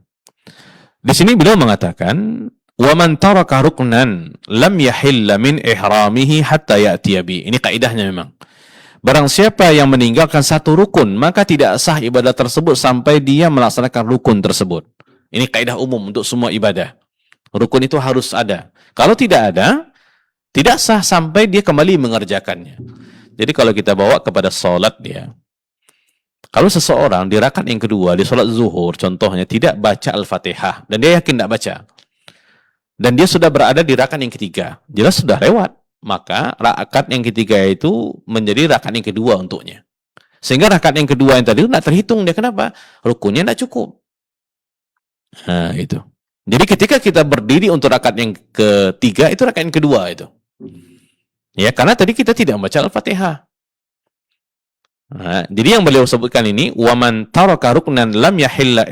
Di sini beliau mengatakan, "Wa man taraka ruknan lam yahilla min ihramihi hatta ya'tiya bi." Ini kaidahnya memang. Barang siapa yang meninggalkan satu rukun, maka tidak sah ibadah tersebut sampai dia melaksanakan rukun tersebut. Ini kaidah umum untuk semua ibadah. Rukun itu harus ada. Kalau tidak ada, tidak sah sampai dia kembali mengerjakannya. Jadi kalau kita bawa kepada sholat dia, kalau seseorang di rakaat yang kedua, di sholat zuhur contohnya, tidak baca Al-Fatihah, dan dia yakin tidak baca, dan dia sudah berada di rakaat yang ketiga, jelas sudah lewat, maka rakaat yang ketiga itu menjadi rakaat yang kedua untuknya. Sehingga rakaat yang kedua yang tadi itu tidak terhitung dia. Kenapa? Rukunnya tidak cukup. Nah, itu. Jadi ketika kita berdiri untuk rakaat yang ketiga, itu rakaat yang kedua itu. Ya, karena tadi kita tidak membaca Al-Fatihah. Nah, jadi yang beliau sebutkan ini, wa man taraka ruknan lam yahilla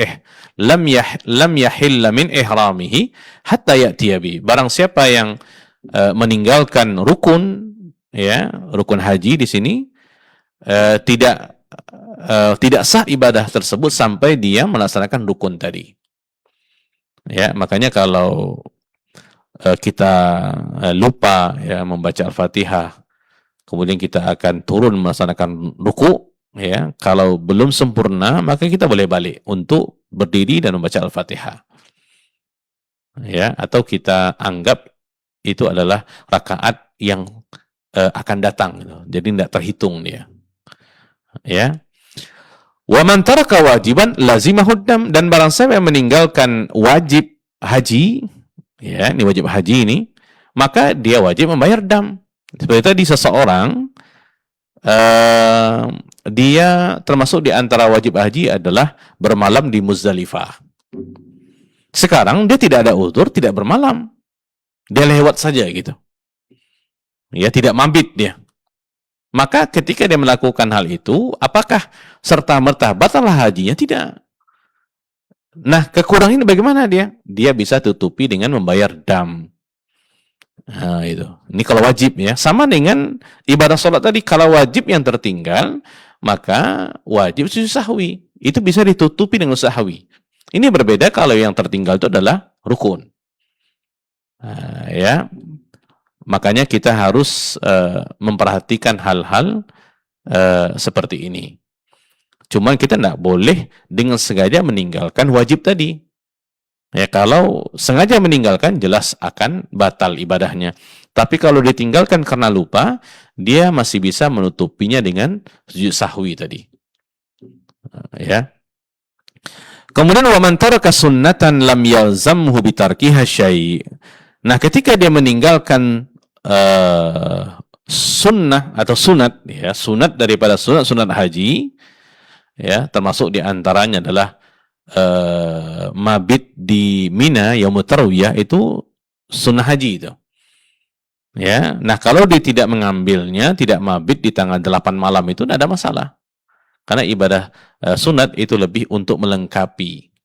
min ihramihi hatta ya'tiya bi. Barang siapa yang meninggalkan rukun, ya, rukun haji di sini, tidak sah ibadah tersebut sampai dia melaksanakan rukun tadi. Ya, makanya kalau kita lupa ya membaca Al-Fatihah, kemudian kita akan turun melaksanakan ruku, ya, kalau belum sempurna maka kita boleh balik untuk berdiri dan membaca Al-Fatihah. Ya, atau kita anggap itu adalah rakaat yang akan datang, gitu. Jadi tidak terhitung dia. Ya. Wa man taraka wajiban lazimahud dam, dan barang siapa yang meninggalkan wajib haji, ya, ini wajib haji ini, maka dia wajib membayar dam. Seperti tadi seseorang dia termasuk di antara wajib haji adalah bermalam di Muzdalifah. Sekarang dia tidak ada uzur, tidak bermalam. Dia lewat saja gitu. Ya, tidak mabit dia. Maka ketika dia melakukan hal itu, apakah serta-merta batal hajinya? Tidak. Nah, kekurangan ini bagaimana dia? Dia bisa tutupi dengan membayar dam. Nah, itu. Ini kalau wajib ya. Sama dengan ibadah sholat tadi. Kalau wajib yang tertinggal, maka wajib sujud sahwi. Itu bisa ditutupi dengan sahwi. Ini berbeda kalau yang tertinggal itu adalah rukun. Nah, ya, makanya kita harus memperhatikan hal-hal seperti ini. Cuman kita tidak boleh dengan sengaja meninggalkan wajib tadi. Ya, kalau sengaja meninggalkan jelas akan batal ibadahnya. Tapi kalau ditinggalkan karena lupa, dia masih bisa menutupinya dengan sujud sahwi tadi. Ya. Kemudian wa man taraka sunnatan lam yalzamhu bitarkiha syai'. Nah, ketika dia meninggalkan sunnah atau sunat, ya, sunat daripada sunat haji, ya, termasuk diantaranya adalah mabit di Mina yaumut tarwiyah, itu sunnah haji itu. Ya, nah kalau dia tidak mengambilnya, tidak mabit di tanggal 8 malam itu tidak ada masalah. Karena ibadah sunat itu lebih untuk melengkapi,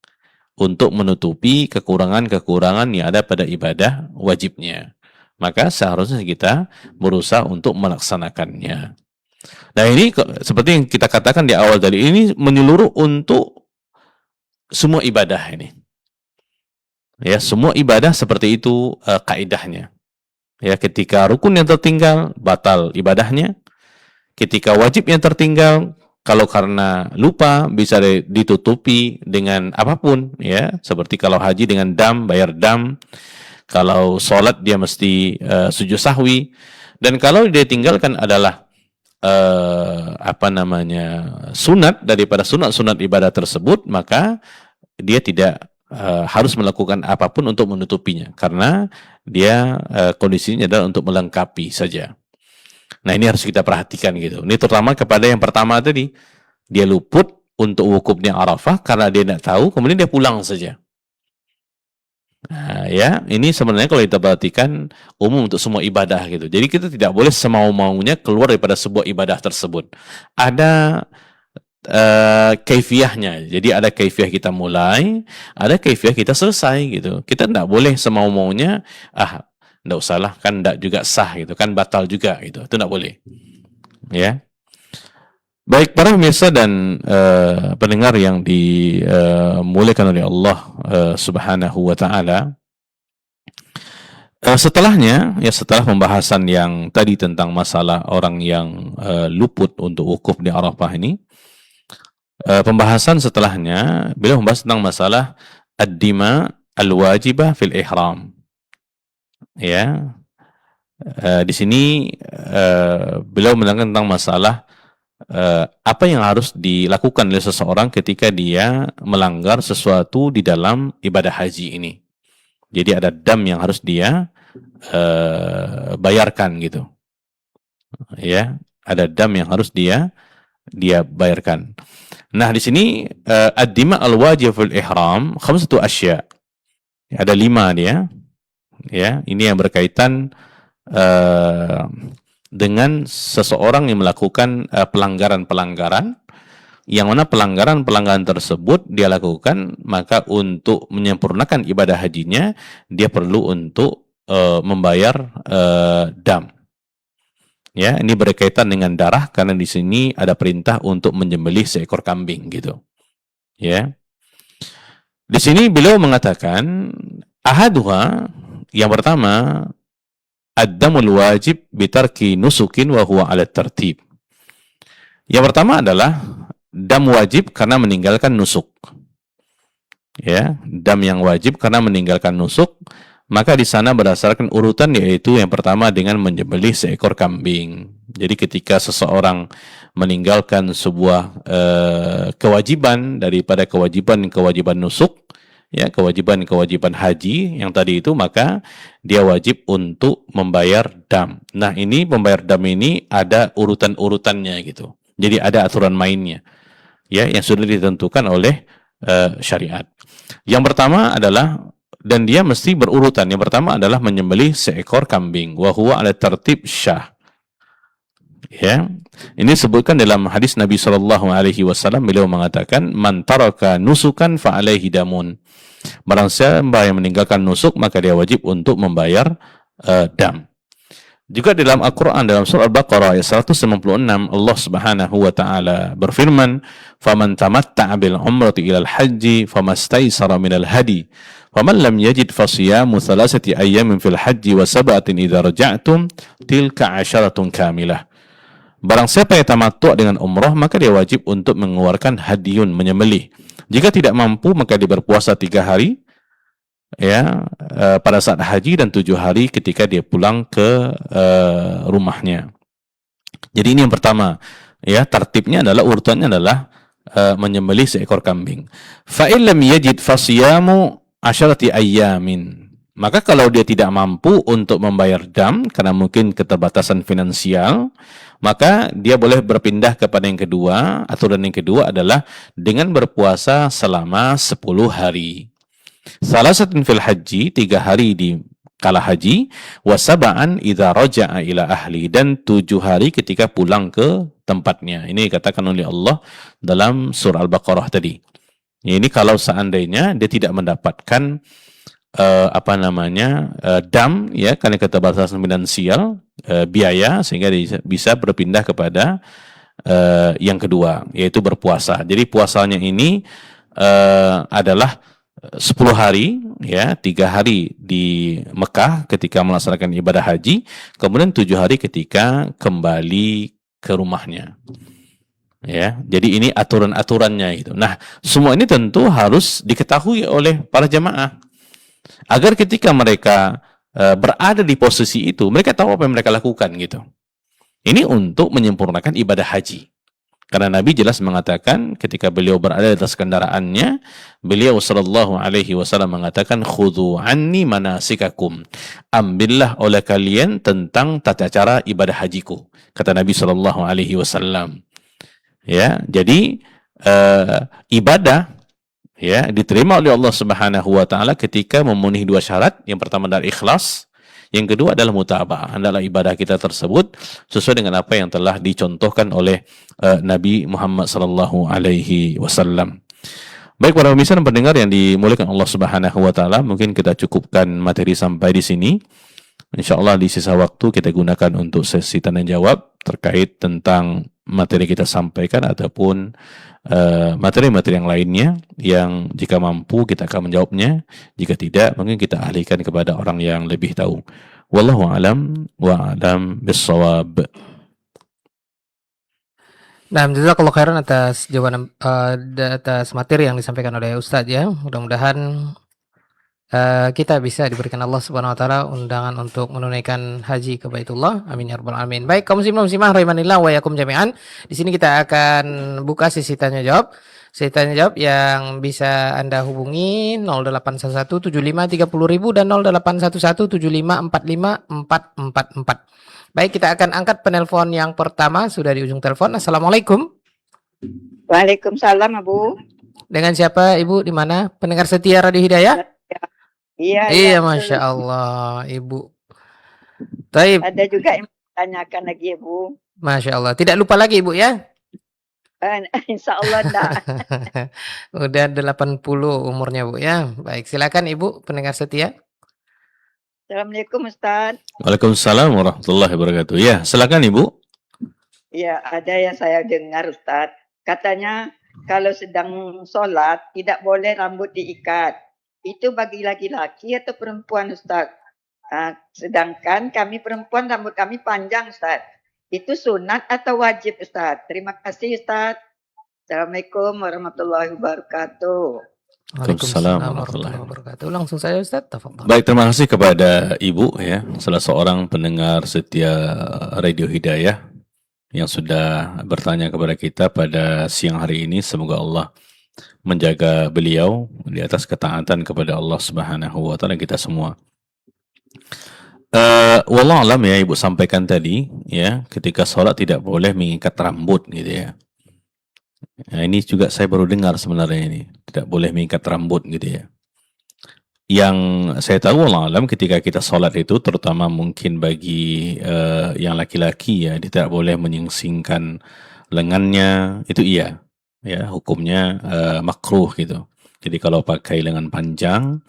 untuk menutupi kekurangan-kekurangan yang ada pada ibadah wajibnya. Maka seharusnya kita berusaha untuk melaksanakannya. Nah, ini seperti yang kita katakan di awal tadi, ini menyeluruh untuk semua ibadah ini. Ya, semua ibadah seperti itu kaidahnya. Ya, ketika rukun yang tertinggal, batal ibadahnya. Ketika wajib yang tertinggal, kalau karena lupa bisa ditutupi dengan apapun, ya, seperti kalau haji dengan dam, bayar dam. Kalau sholat dia mesti sujud sahwi, dan kalau dia tinggalkan adalah sunat daripada sunat-sunat ibadah tersebut, maka dia tidak harus melakukan apapun untuk menutupinya, karena dia kondisinya adalah untuk melengkapi saja. Nah, ini harus kita perhatikan gitu. Ini terutama kepada yang pertama tadi, dia luput untuk wukufnya Arafah karena dia tidak tahu, kemudian dia pulang saja. Nah, ya, ini sebenarnya kalau kita perhatikan umum untuk semua ibadah gitu. Jadi kita tidak boleh semau-maunya keluar daripada sebuah ibadah tersebut. Ada kaifiahnya. Jadi ada kaifiah kita mulai, ada kaifiah kita selesai gitu. Kita tidak boleh semau-maunya, tidak usahlah, kan tidak juga sah gitu, kan batal juga gitu. Itu tidak boleh. Ya. Baik para pemirsa dan pendengar yang dimuliakan oleh Allah Subhanahu wa taala. Setelahnya, ya, setelah pembahasan yang tadi tentang masalah orang yang luput untuk wukuf di Arafah ini, pembahasan setelahnya beliau membahas tentang masalah ad-dima al-wajibah fil ihram. Ya. Di sini beliau menerangkan tentang masalah apa yang harus dilakukan oleh seseorang ketika dia melanggar sesuatu di dalam ibadah haji ini. Jadi ada dam yang harus dia bayarkan gitu. Ya, ada dam yang harus dia bayarkan. Nah, di sini ad-dima al-wajib fil ihram khamsatu asya. Ada 5 dia. Ya, ini yang berkaitan dengan seseorang yang melakukan pelanggaran-pelanggaran, yang mana pelanggaran-pelanggaran tersebut dia lakukan, maka untuk menyempurnakan ibadah hajinya dia perlu untuk membayar dam. Ya, ini berkaitan dengan darah karena di sini ada perintah untuk menyembelih seekor kambing gitu. Ya. Di sini beliau mengatakan ahaduha, yang pertama, ad-damul wajib bitarki nusukin wa huwa ala tertib. Yang pertama adalah dam wajib karena meninggalkan nusuk. Ya, dam yang wajib karena meninggalkan nusuk, maka di sana berdasarkan urutan, yaitu yang pertama dengan menyembelih seekor kambing. Jadi ketika seseorang meninggalkan sebuah kewajiban daripada kewajiban nusuk, ya, kewajiban haji yang tadi itu, maka dia wajib untuk membayar dam. Nah, ini membayar dam ini ada urutan-urutannya gitu. Jadi ada aturan mainnya, ya, yang sudah ditentukan oleh syariat. Yang pertama adalah, dan dia mesti berurutan. Yang pertama adalah menyembelih seekor kambing. Wa huwa ala tertib syah. Ya, ini disebutkan dalam hadis Nabi SAW. Beliau mengatakan, man taraka nusukan fa alaihi damun. Barang siapa yang meninggalkan nusuk, maka dia wajib untuk membayar dam. Juga dalam Al-Quran, dalam surah Al-Baqarah ayat 196, Allah Subhanahu wa taala berfirman, "Faman tamatta'a bil umrati ilal haji famastaysara minal hadi, faman lam yajid fasiyamu thalathati ayyamin fil haji wa sab'atin idza raja'tum, tilka 'asyaratun kamilah." Barang siapa yang tamattu' dengan umrah, maka dia wajib untuk mengeluarkan hadiun, menyembelih. Jika tidak mampu, maka dia berpuasa 3 hari, ya, pada saat haji, dan 7 hari ketika dia pulang ke rumahnya. Jadi ini yang pertama, ya, tertibnya adalah, urutannya adalah menyembelih seekor kambing. Fa illam yajid fasiyamu 'asyrati ayyamin. Maka kalau dia tidak mampu untuk membayar dam karena mungkin keterbatasan finansial, maka dia boleh berpindah kepada yang kedua. Aturan yang kedua adalah dengan berpuasa selama 10 hari. Salasatin fil haji, 3 hari di kala haji, wasaba'an idza raja'a ila ahli, dan 7 hari ketika pulang ke tempatnya. Ini dikatakan oleh Allah dalam surah Al-Baqarah tadi. Ini kalau seandainya dia tidak mendapatkan dam, ya, karena keterbatasan finansial, biaya, sehingga dia bisa berpindah kepada yang kedua, yaitu berpuasa. Jadi puasanya ini adalah 10 hari, ya, 3 hari di Mekah ketika melaksanakan ibadah haji, kemudian 7 hari ketika kembali ke rumahnya. Ya, jadi ini aturan-aturannya itu. Nah, semua ini tentu harus diketahui oleh para jamaah agar ketika mereka berada di posisi itu, mereka tahu apa yang mereka lakukan gitu. Ini untuk menyempurnakan ibadah haji. Karena Nabi jelas mengatakan ketika beliau berada di atas kendaraannya, beliau sallallahu alaihi wasallam mengatakan, "Khudhu anni manasikakum." Ambillah oleh kalian tentang tata cara ibadah hajiku, kata Nabi sallallahu alaihi wasallam. Ya, jadi ibadah ya diterima oleh Allah Subhanahu wa taala ketika memenuhi 2 syarat. Yang pertama adalah ikhlas, yang kedua adalah mutaba'ah, adalah ibadah kita tersebut sesuai dengan apa yang telah dicontohkan oleh Nabi Muhammad sallallahu alaihi wasallam. Baik para pemirsa dan pendengar yang dimuliakan Allah Subhanahu wa taala, mungkin kita cukupkan materi sampai di sini. Insyaallah di sisa waktu kita gunakan untuk sesi tanya jawab terkait tentang materi kita sampaikan ataupun materi-materi yang lainnya yang jika mampu kita akan menjawabnya, jika tidak mungkin kita alihkan kepada orang yang lebih tahu. Wallahu alam wa alam bissawab. Nah, jazakallahu khairan atas jawaban atas materi yang disampaikan oleh Ustadz ya. Mudah-mudahan kita bisa diberikan Allah Subhanahu wa taala undangan untuk menunaikan haji ke Baitullah. Amin ya rabbal alamin. Baik, kaum muslimah rahimanillah wa yakum jami'an. Di sini kita akan buka sesi tanya jawab. Sesi tanya jawab yang bisa Anda hubungi 08117530.000 dan 0811754544. Baik, kita akan angkat penelpon yang pertama sudah di ujung telepon. Assalamualaikum. Waalaikumsalam, Bu. Dengan siapa Ibu? Di mana? Pendengar setia Radio Hidayah? Iya, Iya, Masya Allah, Ibu. Taib. Ada juga yang tanyakan lagi, Bu. Masya Allah. Tidak lupa lagi, Ibu ya? Insya Allah enggak. Udah 80 umurnya, Bu ya. Baik, silakan Ibu, pendengar setia. Assalamualaikum, Ustaz. Waalaikumsalam warahmatullahi wabarakatuh. Ya, silakan Ibu. Ya, ada yang saya dengar, Ustaz. Katanya kalau sedang sholat tidak boleh rambut diikat. Itu bagi laki-laki atau perempuan, Ustaz? Sedangkan kami perempuan rambut kami panjang, Ustaz. Itu sunat atau wajib, Ustaz? Terima kasih, Ustaz. Assalamualaikum warahmatullahi wabarakatuh. Waalaikumsalam warahmatullahi wabarakatuh. Langsung saya, Ustaz. Tafadhol. Baik, terima kasih kepada Ibu ya, salah seorang pendengar setia Radio Hidayah yang sudah bertanya kepada kita pada siang hari ini. Semoga Allah menjaga beliau di atas ketaatan kepada Allah Subhanahu wa taala kita semua. Wallahu alam ya, Ibu sampaikan tadi ya, ketika sholat tidak boleh mengikat rambut gitu ya. Nah, ini juga saya baru dengar sebenarnya, ini tidak boleh mengikat rambut gitu ya. Yang saya tahu wallahu alam ketika kita sholat itu, terutama mungkin bagi yang laki-laki ya, dia tidak boleh menyingsingkan lengannya, itu iya ya, hukumnya makruh gitu. Jadi kalau pakai lengan panjang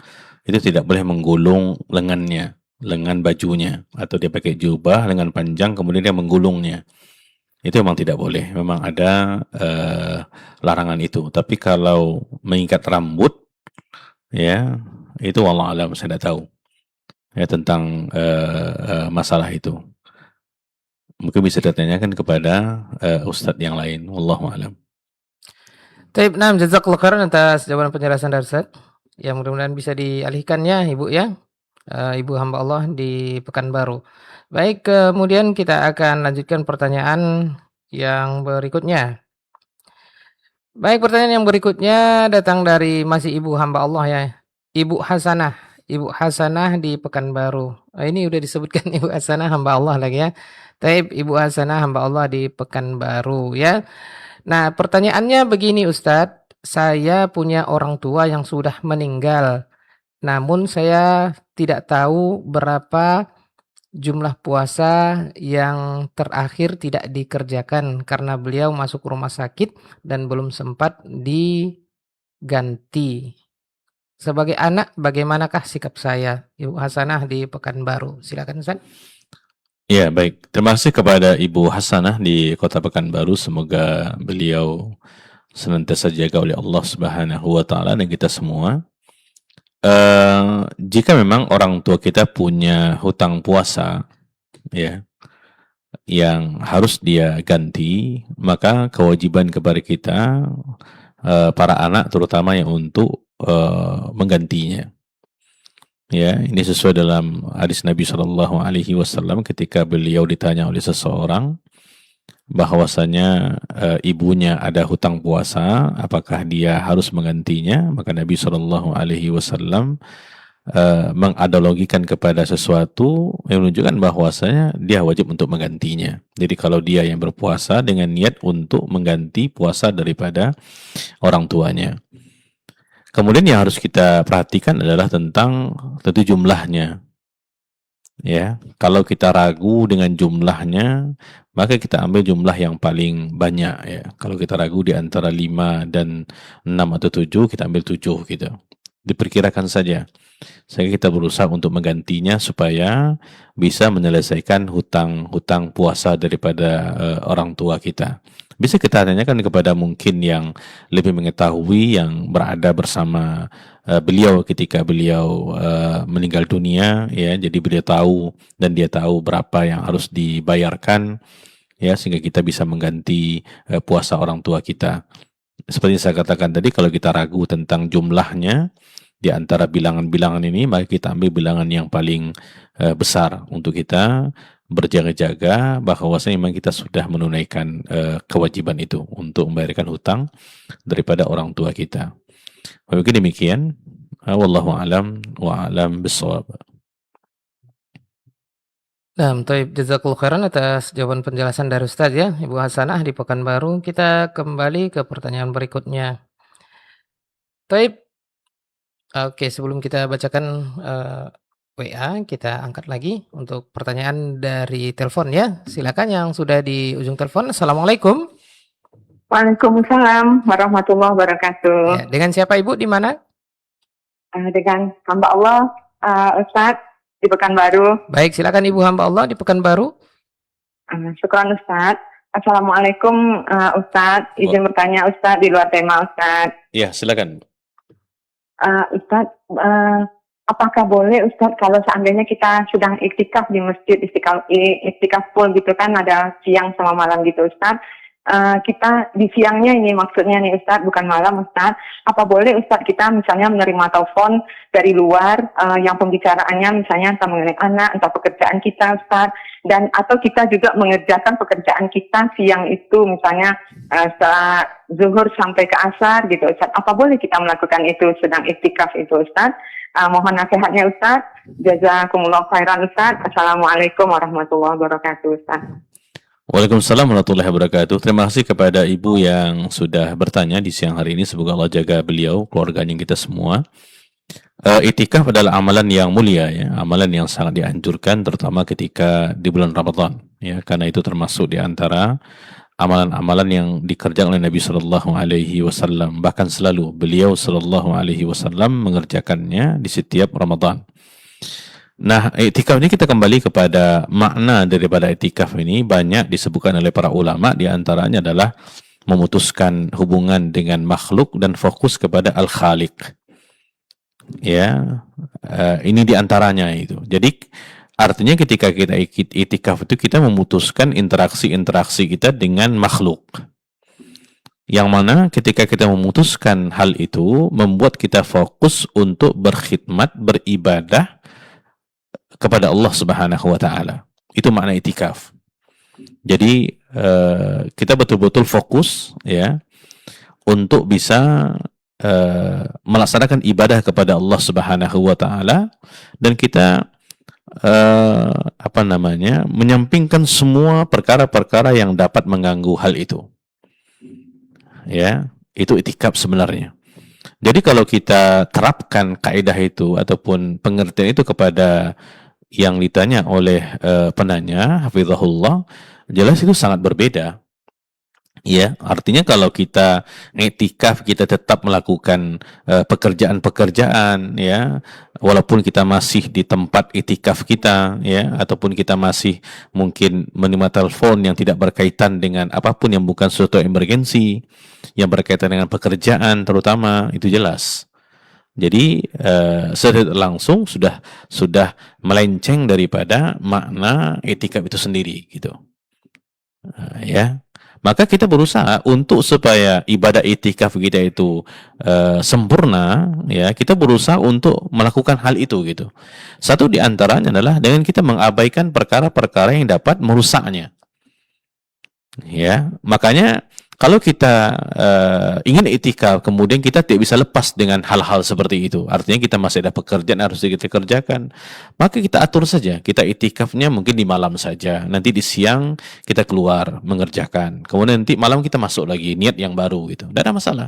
itu tidak boleh menggulung lengannya, lengan bajunya, atau dia pakai jubah lengan panjang kemudian dia menggulungnya, itu memang tidak boleh, memang ada larangan itu. Tapi kalau mengikat rambut ya, itu wallahu alam saya tidak tahu ya tentang masalah itu. Mungkin bisa ditanyakan kepada ustadz yang lain, wallahu alam. Taib, nah, jazakallahu khairan atas jawaban penjelasan dari Ustaz. Ya, mudah-mudahan bisa dialihkannya Ibu ya. Ibu hamba Allah di Pekanbaru. Baik, kemudian kita akan lanjutkan pertanyaan yang berikutnya. Baik, pertanyaan yang berikutnya datang dari masih Ibu hamba Allah ya. Ibu Hasanah. Ibu Hasanah di Pekanbaru. Ini udah disebutkan Ibu Hasanah hamba Allah lagi ya. Taib, Ibu Hasanah hamba Allah di Pekanbaru ya. Nah, pertanyaannya begini Ustadz, saya punya orang tua yang sudah meninggal, namun saya tidak tahu berapa jumlah puasa yang terakhir tidak dikerjakan karena beliau masuk rumah sakit dan belum sempat diganti. Sebagai anak, bagaimanakah sikap saya? Ibu Hasanah di Pekanbaru. Silakan Ustadz. Ya, baik. Terima kasih kepada Ibu Hasanah di Kota Pekanbaru. Semoga beliau senantiasa dijaga oleh Allah Subhanahu wa taala dan kita semua. Jika memang orang tua kita punya hutang puasa ya yang harus dia ganti, maka kewajiban kepada kita para anak terutama yang untuk menggantinya. Ya, ini sesuai dalam hadis Nabi Shallallahu Alaihi Wasallam ketika beliau ditanya oleh seseorang bahwasanya ibunya ada hutang puasa, apakah dia harus menggantinya? Maka Nabi Shallallahu Alaihi Wasallam menganalogikan kepada sesuatu yang menunjukkan bahwasanya dia wajib untuk menggantinya. Jadi kalau dia yang berpuasa dengan niat untuk mengganti puasa daripada orang tuanya. Kemudian yang harus kita perhatikan adalah tentang tentu jumlahnya. Ya, kalau kita ragu dengan jumlahnya, maka kita ambil jumlah yang paling banyak ya. Kalau kita ragu di antara 5 dan 6 atau 7, kita ambil 7 gitu. Diperkirakan saja. Sehingga kita berusaha untuk menggantinya supaya bisa menyelesaikan hutang puasa daripada orang tua kita. Bisa kita tanyakan kepada mungkin yang lebih mengetahui, yang berada bersama beliau ketika beliau meninggal dunia, ya. Jadi beliau tahu dan dia tahu berapa yang harus dibayarkan, ya, sehingga kita bisa mengganti puasa orang tua kita. Seperti yang saya katakan tadi, kalau kita ragu tentang jumlahnya di antara bilangan-bilangan ini, maka kita ambil bilangan yang paling besar untuk kita berjaga-jaga bahwasanya memang kita sudah menunaikan kewajiban itu untuk membayarkan hutang daripada orang tua kita. Mungkin demikian. Wallahu a'lam wa a'lam bissawab. Nah, jazakallahu khairan atas jawaban penjelasan dari Ustaz ya, Ibu Hasanah di Pekanbaru. Kita kembali ke pertanyaan berikutnya. Taib. Oke, sebelum kita bacakan WA, kita angkat lagi untuk pertanyaan dari telepon ya. Silakan yang sudah di ujung telepon. Assalamualaikum. Waalaikumsalam warahmatullahi wabarakatuh. Ya, dengan siapa Ibu, di mana? Dengan hamba Allah, Ustaz, di Pekanbaru. Baik, silakan Ibu hamba Allah di Pekanbaru. Syukran Ustaz. Assalamualaikum Ustaz. Izin bertanya Ustaz di luar tema Ustaz. Ya, silakan. Ustaz, apakah boleh Ustaz kalau seandainya kita sedang iktikaf di masjid, iktikaf full gitu kan, ada siang sama malam gitu Ustaz. Kita di siangnya ini maksudnya nih Ustaz, bukan malam Ustaz. Apa boleh Ustaz kita misalnya menerima telepon dari luar yang pembicaraannya misalnya entah mengenai anak, entah pekerjaan kita Ustaz. Dan atau kita juga mengerjakan pekerjaan kita siang itu misalnya setelah zuhur sampai ke asar gitu Ustaz. Apa boleh kita melakukan itu sedang iktikaf itu Ustaz? Mohon nasihatnya Ustaz. Jazakumullah khairan Ustaz. Assalamualaikum warahmatullahi wabarakatuh Ustaz. Waalaikumsalam warahmatullahi wabarakatuh. Terima kasih kepada Ibu yang sudah bertanya di siang hari ini. Semoga Allah jaga beliau, keluarganya, kita semua. Iktikaf adalah amalan yang mulia ya, amalan yang sangat dianjurkan terutama ketika di bulan Ramadan ya, karena itu termasuk di antara amalan-amalan yang dikerjakan oleh Nabi Shallallahu Alaihi Wasallam. Bahkan selalu beliau Shallallahu Alaihi Wasallam mengerjakannya di setiap Ramadan. Nah, iktikaf ini kita kembali kepada makna daripada iktikaf ini banyak disebutkan oleh para ulama, di antaranya adalah memutuskan hubungan dengan makhluk dan fokus kepada Al-Khaliq. Ya, ini di antaranya itu. Jadi artinya ketika kita iktikaf itu kita memutuskan interaksi-interaksi kita dengan makhluk. Yang mana ketika kita memutuskan hal itu membuat kita fokus untuk berkhidmat, beribadah kepada Allah Subhanahu wa taala. Itu makna iktikaf. Jadi kita betul-betul fokus ya untuk bisa melaksanakan ibadah kepada Allah Subhanahu wa taala, dan kita menyampingkan semua perkara-perkara yang dapat mengganggu hal itu. Ya, itu iktikaf sebenarnya. Jadi kalau kita terapkan kaidah itu ataupun pengertian itu kepada yang ditanya oleh penanya, hafizahullah, jelas itu sangat berbeda. Ya, artinya kalau kita iktikaf, kita tetap melakukan pekerjaan-pekerjaan, ya, walaupun kita masih di tempat iktikaf kita, ya, ataupun kita masih mungkin menerima telepon yang tidak berkaitan dengan apapun yang bukan suatu emergensi, yang berkaitan dengan pekerjaan terutama, itu jelas. Jadi secara langsung sudah melenceng daripada makna iktikaf itu sendiri, gitu. Ya. Maka kita berusaha untuk supaya ibadah iktikaf kita itu sempurna, ya, kita berusaha untuk melakukan hal itu gitu. Satu di antaranya adalah dengan kita mengabaikan perkara-perkara yang dapat merusaknya. Ya, makanya kalau kita ingin iktikaf, kemudian kita tidak bisa lepas dengan hal-hal seperti itu. Artinya kita masih ada pekerjaan harus kita kerjakan. Maka kita atur saja. Kita iktikafnya mungkin di malam saja. Nanti di siang kita keluar mengerjakan. Kemudian nanti malam kita masuk lagi niat yang baru gitu. Tidak ada masalah.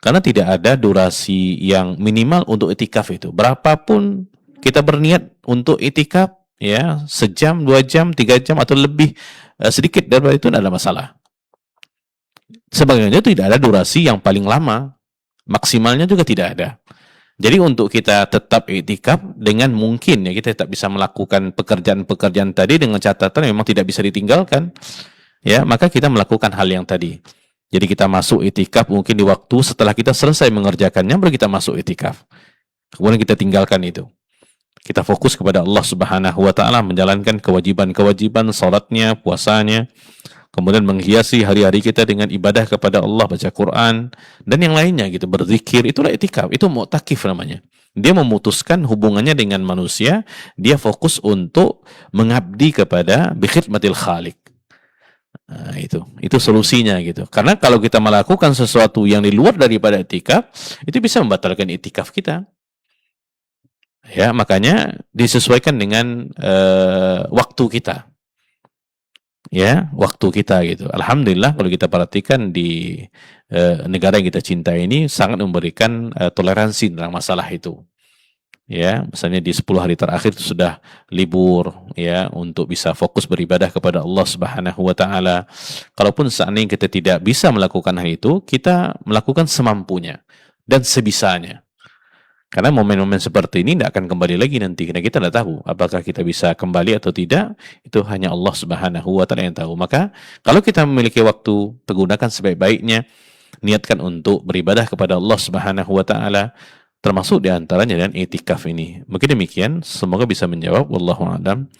Karena tidak ada durasi yang minimal untuk iktikaf itu. Berapapun kita berniat untuk iktikaf, ya, sejam, 2 jam, 3 jam atau lebih sedikit daripada itu tidak ada masalah. Sebagainya tidak ada durasi yang paling lama, maksimalnya juga tidak ada. Jadi untuk kita tetap iktikaf dengan mungkin ya kita tetap bisa melakukan pekerjaan-pekerjaan tadi dengan catatan memang tidak bisa ditinggalkan, ya, maka kita melakukan hal yang tadi. Jadi kita masuk iktikaf mungkin di waktu setelah kita selesai mengerjakannya baru kita masuk iktikaf. Kemudian kita tinggalkan itu. Kita fokus kepada Allah Subhanahu wa taala, menjalankan kewajiban-kewajiban salatnya, puasanya, kemudian menghiasi hari-hari kita dengan ibadah kepada Allah, baca Quran dan yang lainnya gitu, berzikir. Itulah iktikaf, itu mu'takif namanya. Dia memutuskan hubungannya dengan manusia, dia fokus untuk mengabdi kepada bi khidmatil khaliq. Nah, itu solusinya gitu. Karena kalau kita melakukan sesuatu yang di luar daripada iktikaf, itu bisa membatalkan iktikaf kita. Ya, makanya disesuaikan dengan waktu kita. Ya, waktu kita gitu. Alhamdulillah kalau kita perhatikan di negara yang kita cintai ini sangat memberikan toleransi tentang masalah itu. Ya, misalnya di 10 hari terakhir itu sudah libur, ya, untuk bisa fokus beribadah kepada Allah Subhanahu wa taala. Kalaupun seandainya kita tidak bisa melakukan hal itu, kita melakukan semampunya dan sebisanya. Karena momen-momen seperti ini tidak akan kembali lagi nanti. Karena kita tidak tahu apakah kita bisa kembali atau tidak. Itu hanya Allah Subhanahu wa taala yang tahu. Maka kalau kita memiliki waktu, pergunakan sebaik-baiknya. Niatkan untuk beribadah kepada Allah Subhanahu wa taala, termasuk diantaranya dan iktikaf ini. Mungkin demikian. Semoga bisa menjawab. Wallahu a'lam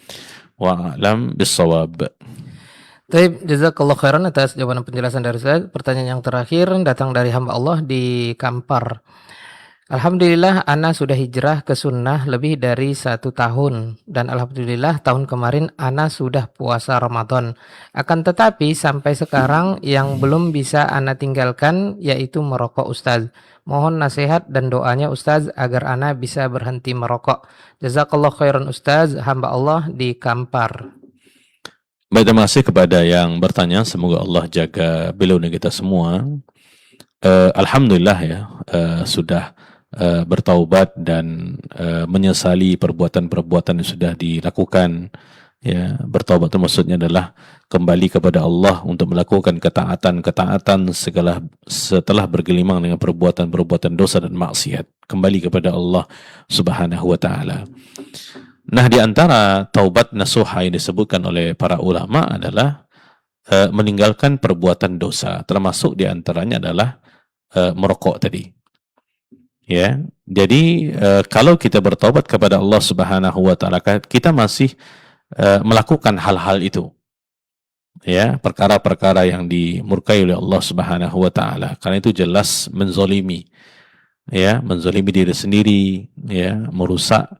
wa a'lam bissawab. Baik, jazakallah khairan atas jawaban penjelasan dari Ustaz. Pertanyaan yang terakhir datang dari hamba Allah di Kampar. Alhamdulillah Ana sudah hijrah ke sunnah lebih dari 1 tahun dan Alhamdulillah tahun kemarin Ana sudah puasa Ramadan. Akan tetapi sampai sekarang yang belum bisa Ana tinggalkan yaitu merokok Ustaz. Mohon nasihat dan doanya Ustaz agar Ana bisa berhenti merokok. Jazakallah khairan Ustaz, hamba Allah di Kampar. Baik, terima kasih kepada yang bertanya. Semoga Allah jaga beliau dan kita semua. Alhamdulillah ya, sudah bertaubat dan menyesali perbuatan-perbuatan yang sudah dilakukan. Ya, bertaubat itu maksudnya adalah kembali kepada Allah untuk melakukan ketaatan-ketaatan setelah bergelimang dengan perbuatan-perbuatan dosa dan maksiat. Kembali kepada Allah Subhanahu wa taala. Nah, di antara taubat nasuha yang disebutkan oleh para ulama adalah meninggalkan perbuatan dosa, termasuk di antaranya adalah merokok tadi. Ya, jadi kalau kita bertaubat kepada Allah Subhanahu wa taala, kita masih melakukan hal-hal itu. Ya, perkara-perkara yang dimurkai oleh Allah Subhanahu wa taala. Karena itu jelas menzolimi. Ya, menzolimi diri sendiri, ya, merusak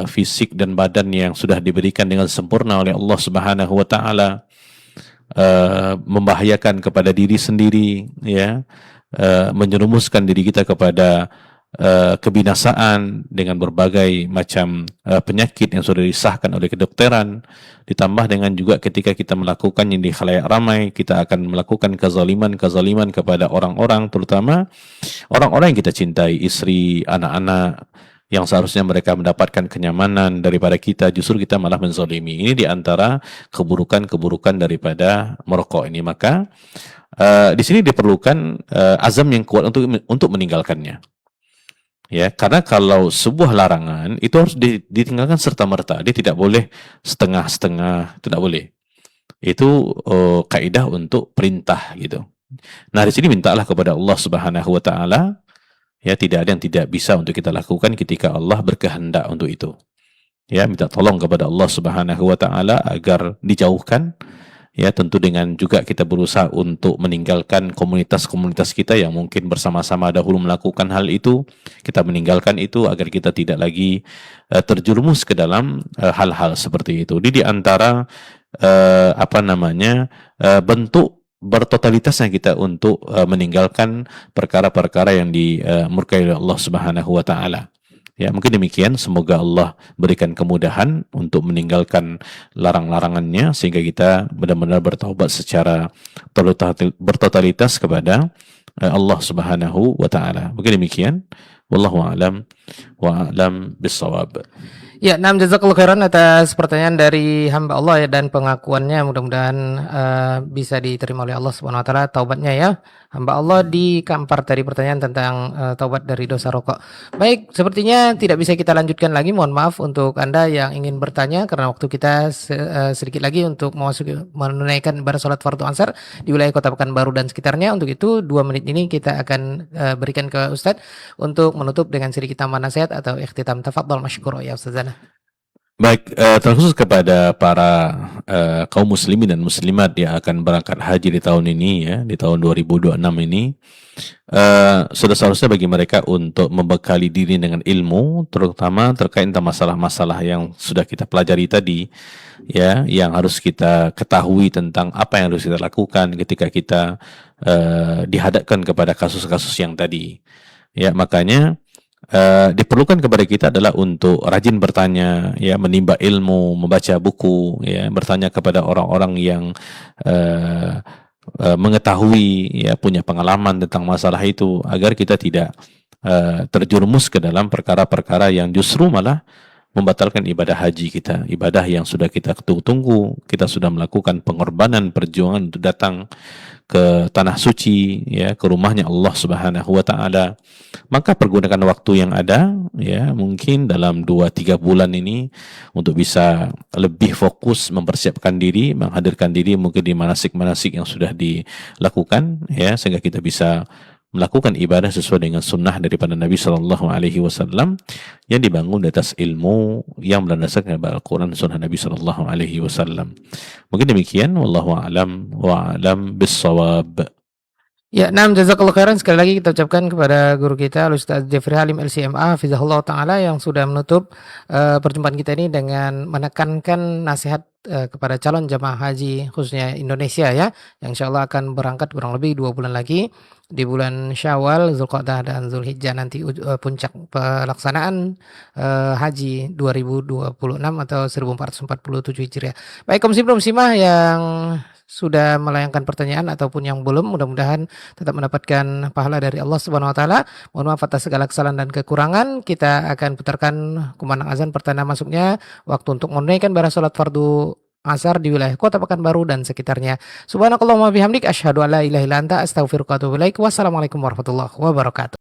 fisik dan badan yang sudah diberikan dengan sempurna oleh Allah Subhanahu wa taala, membahayakan kepada diri sendiri, ya, menyerumuskan diri kita kepada kebinasaan dengan berbagai macam penyakit yang sudah disahkan oleh kedokteran, ditambah dengan juga ketika kita melakukan yang di khalayak ramai, kita akan melakukan kezaliman kepada orang-orang, terutama orang-orang yang kita cintai, istri, anak-anak, yang seharusnya mereka mendapatkan kenyamanan daripada kita, justru kita malah menzalimi. Ini di antara keburukan-keburukan daripada merokok ini. Maka di sini diperlukan azam yang kuat untuk meninggalkannya. Ya, karena kalau sebuah larangan itu harus ditinggalkan serta-merta. Dia tidak boleh setengah-setengah, tidak boleh. Itu kaidah untuk perintah gitu. Nah, di sini mintalah kepada Allah Subhanahu wa taala. Ya, tidak ada yang tidak bisa untuk kita lakukan ketika Allah berkehendak untuk itu. Ya, minta tolong kepada Allah Subhanahu wa taala agar dijauhkan. Ya, tentu dengan juga kita berusaha untuk meninggalkan komunitas-komunitas kita yang mungkin bersama-sama dahulu melakukan hal itu. Kita meninggalkan itu agar kita tidak lagi terjerumus ke dalam hal-hal seperti itu. Di antara bentuk bertotalitasnya kita untuk meninggalkan perkara-perkara yang dimurkai oleh Allah Subhanahu wa taala. Ya, mungkin demikian, semoga Allah berikan kemudahan untuk meninggalkan larang-larangannya sehingga kita benar-benar bertaubat secara bertotalitas kepada Allah Subhanahu wa taala. Mungkin demikian. Wallahu a'lam wa a'lam bis-shawab. Ya, nam jazakallahu khairan atas pertanyaan dari hamba Allah ya, dan pengakuannya mudah-mudahan bisa diterima oleh Allah Subhanahu wa taala taubatnya ya. Hamba Allah di Kampar tadi pertanyaan tentang taubat dari dosa rokok. Baik, sepertinya tidak bisa kita lanjutkan lagi. Mohon maaf untuk Anda yang ingin bertanya karena waktu kita sedikit lagi untuk menunaikan ibadah salat fardu asar di wilayah Kota Pekanbaru dan sekitarnya. Untuk itu 2 menit ini kita akan berikan ke Ustadz untuk menutup dengan sedikit tambahan nasihat atau ikhtitam. Tafadhol masykur ya Ustazana. Baik, terkhusus kepada para kaum muslimin dan muslimat yang akan berangkat haji di tahun ini ya, di tahun 2026 ini, sudah seharusnya bagi mereka untuk membekali diri dengan ilmu, terutama terkait tentang masalah-masalah yang sudah kita pelajari tadi, ya, yang harus kita ketahui tentang apa yang harus kita lakukan ketika kita dihadapkan kepada kasus-kasus yang tadi. Ya, makanya diperlukan kepada kita adalah untuk rajin bertanya, ya, menimba ilmu, membaca buku, ya, bertanya kepada orang-orang yang mengetahui, ya, punya pengalaman tentang masalah itu agar kita tidak terjerumus ke dalam perkara-perkara yang justru malah membatalkan ibadah haji kita, ibadah yang sudah kita tunggu-tunggu. Kita sudah melakukan pengorbanan, perjuangan untuk datang ke tanah suci, ya, ke rumahnya Allah Subhanahu wa taala. Maka pergunakan waktu yang ada, ya, mungkin dalam 2-3 bulan ini untuk bisa lebih fokus mempersiapkan diri, menghadirkan diri mungkin di manasik-manasik yang sudah dilakukan, ya, sehingga kita bisa melakukan ibadah sesuai dengan sunnah daripada Nabi Sallallahu Alaihi Wasallam yang dibangun di atas ilmu yang berlandaskan kepada Al-Quran dan sunnah Nabi Sallallahu Alaihi Wasallam. Mungkin demikian. Wallahu a'lam wa a'lam bis-shawab. Ya, nam jazakallahu khairan. Sekali lagi kita ucapkan kepada guru kita Ustaz Jeffrey Halim LCMA hafizahullah taala yang sudah menutup perjumpaan kita ini dengan menekankan nasihat kepada calon jamaah haji khususnya Indonesia ya, yang insyaallah akan berangkat kurang lebih 2 bulan lagi di bulan Syawal, Zulqa'dah dan Zulhijjah nanti puncak pelaksanaan haji 2026 atau 1447 Hijriah. Baik, kaum muslimah yang sudah melayangkan pertanyaan ataupun yang belum, mudah-mudahan tetap mendapatkan pahala dari Allah Subhanahu wa taala. Mohon maaf atas segala kesalahan dan kekurangan. Kita akan putarkan kumandang azan pertanda masuknya waktu untuk menunaikan ibadah salat fardu asar di wilayah Kota Pekanbaru dan sekitarnya. Subhanakallahumma bihamdik asyhadu an la ilaha illa anta astaghfiruka wa atubu ilaik. Wassalamualaikum warahmatullahi wabarakatuh.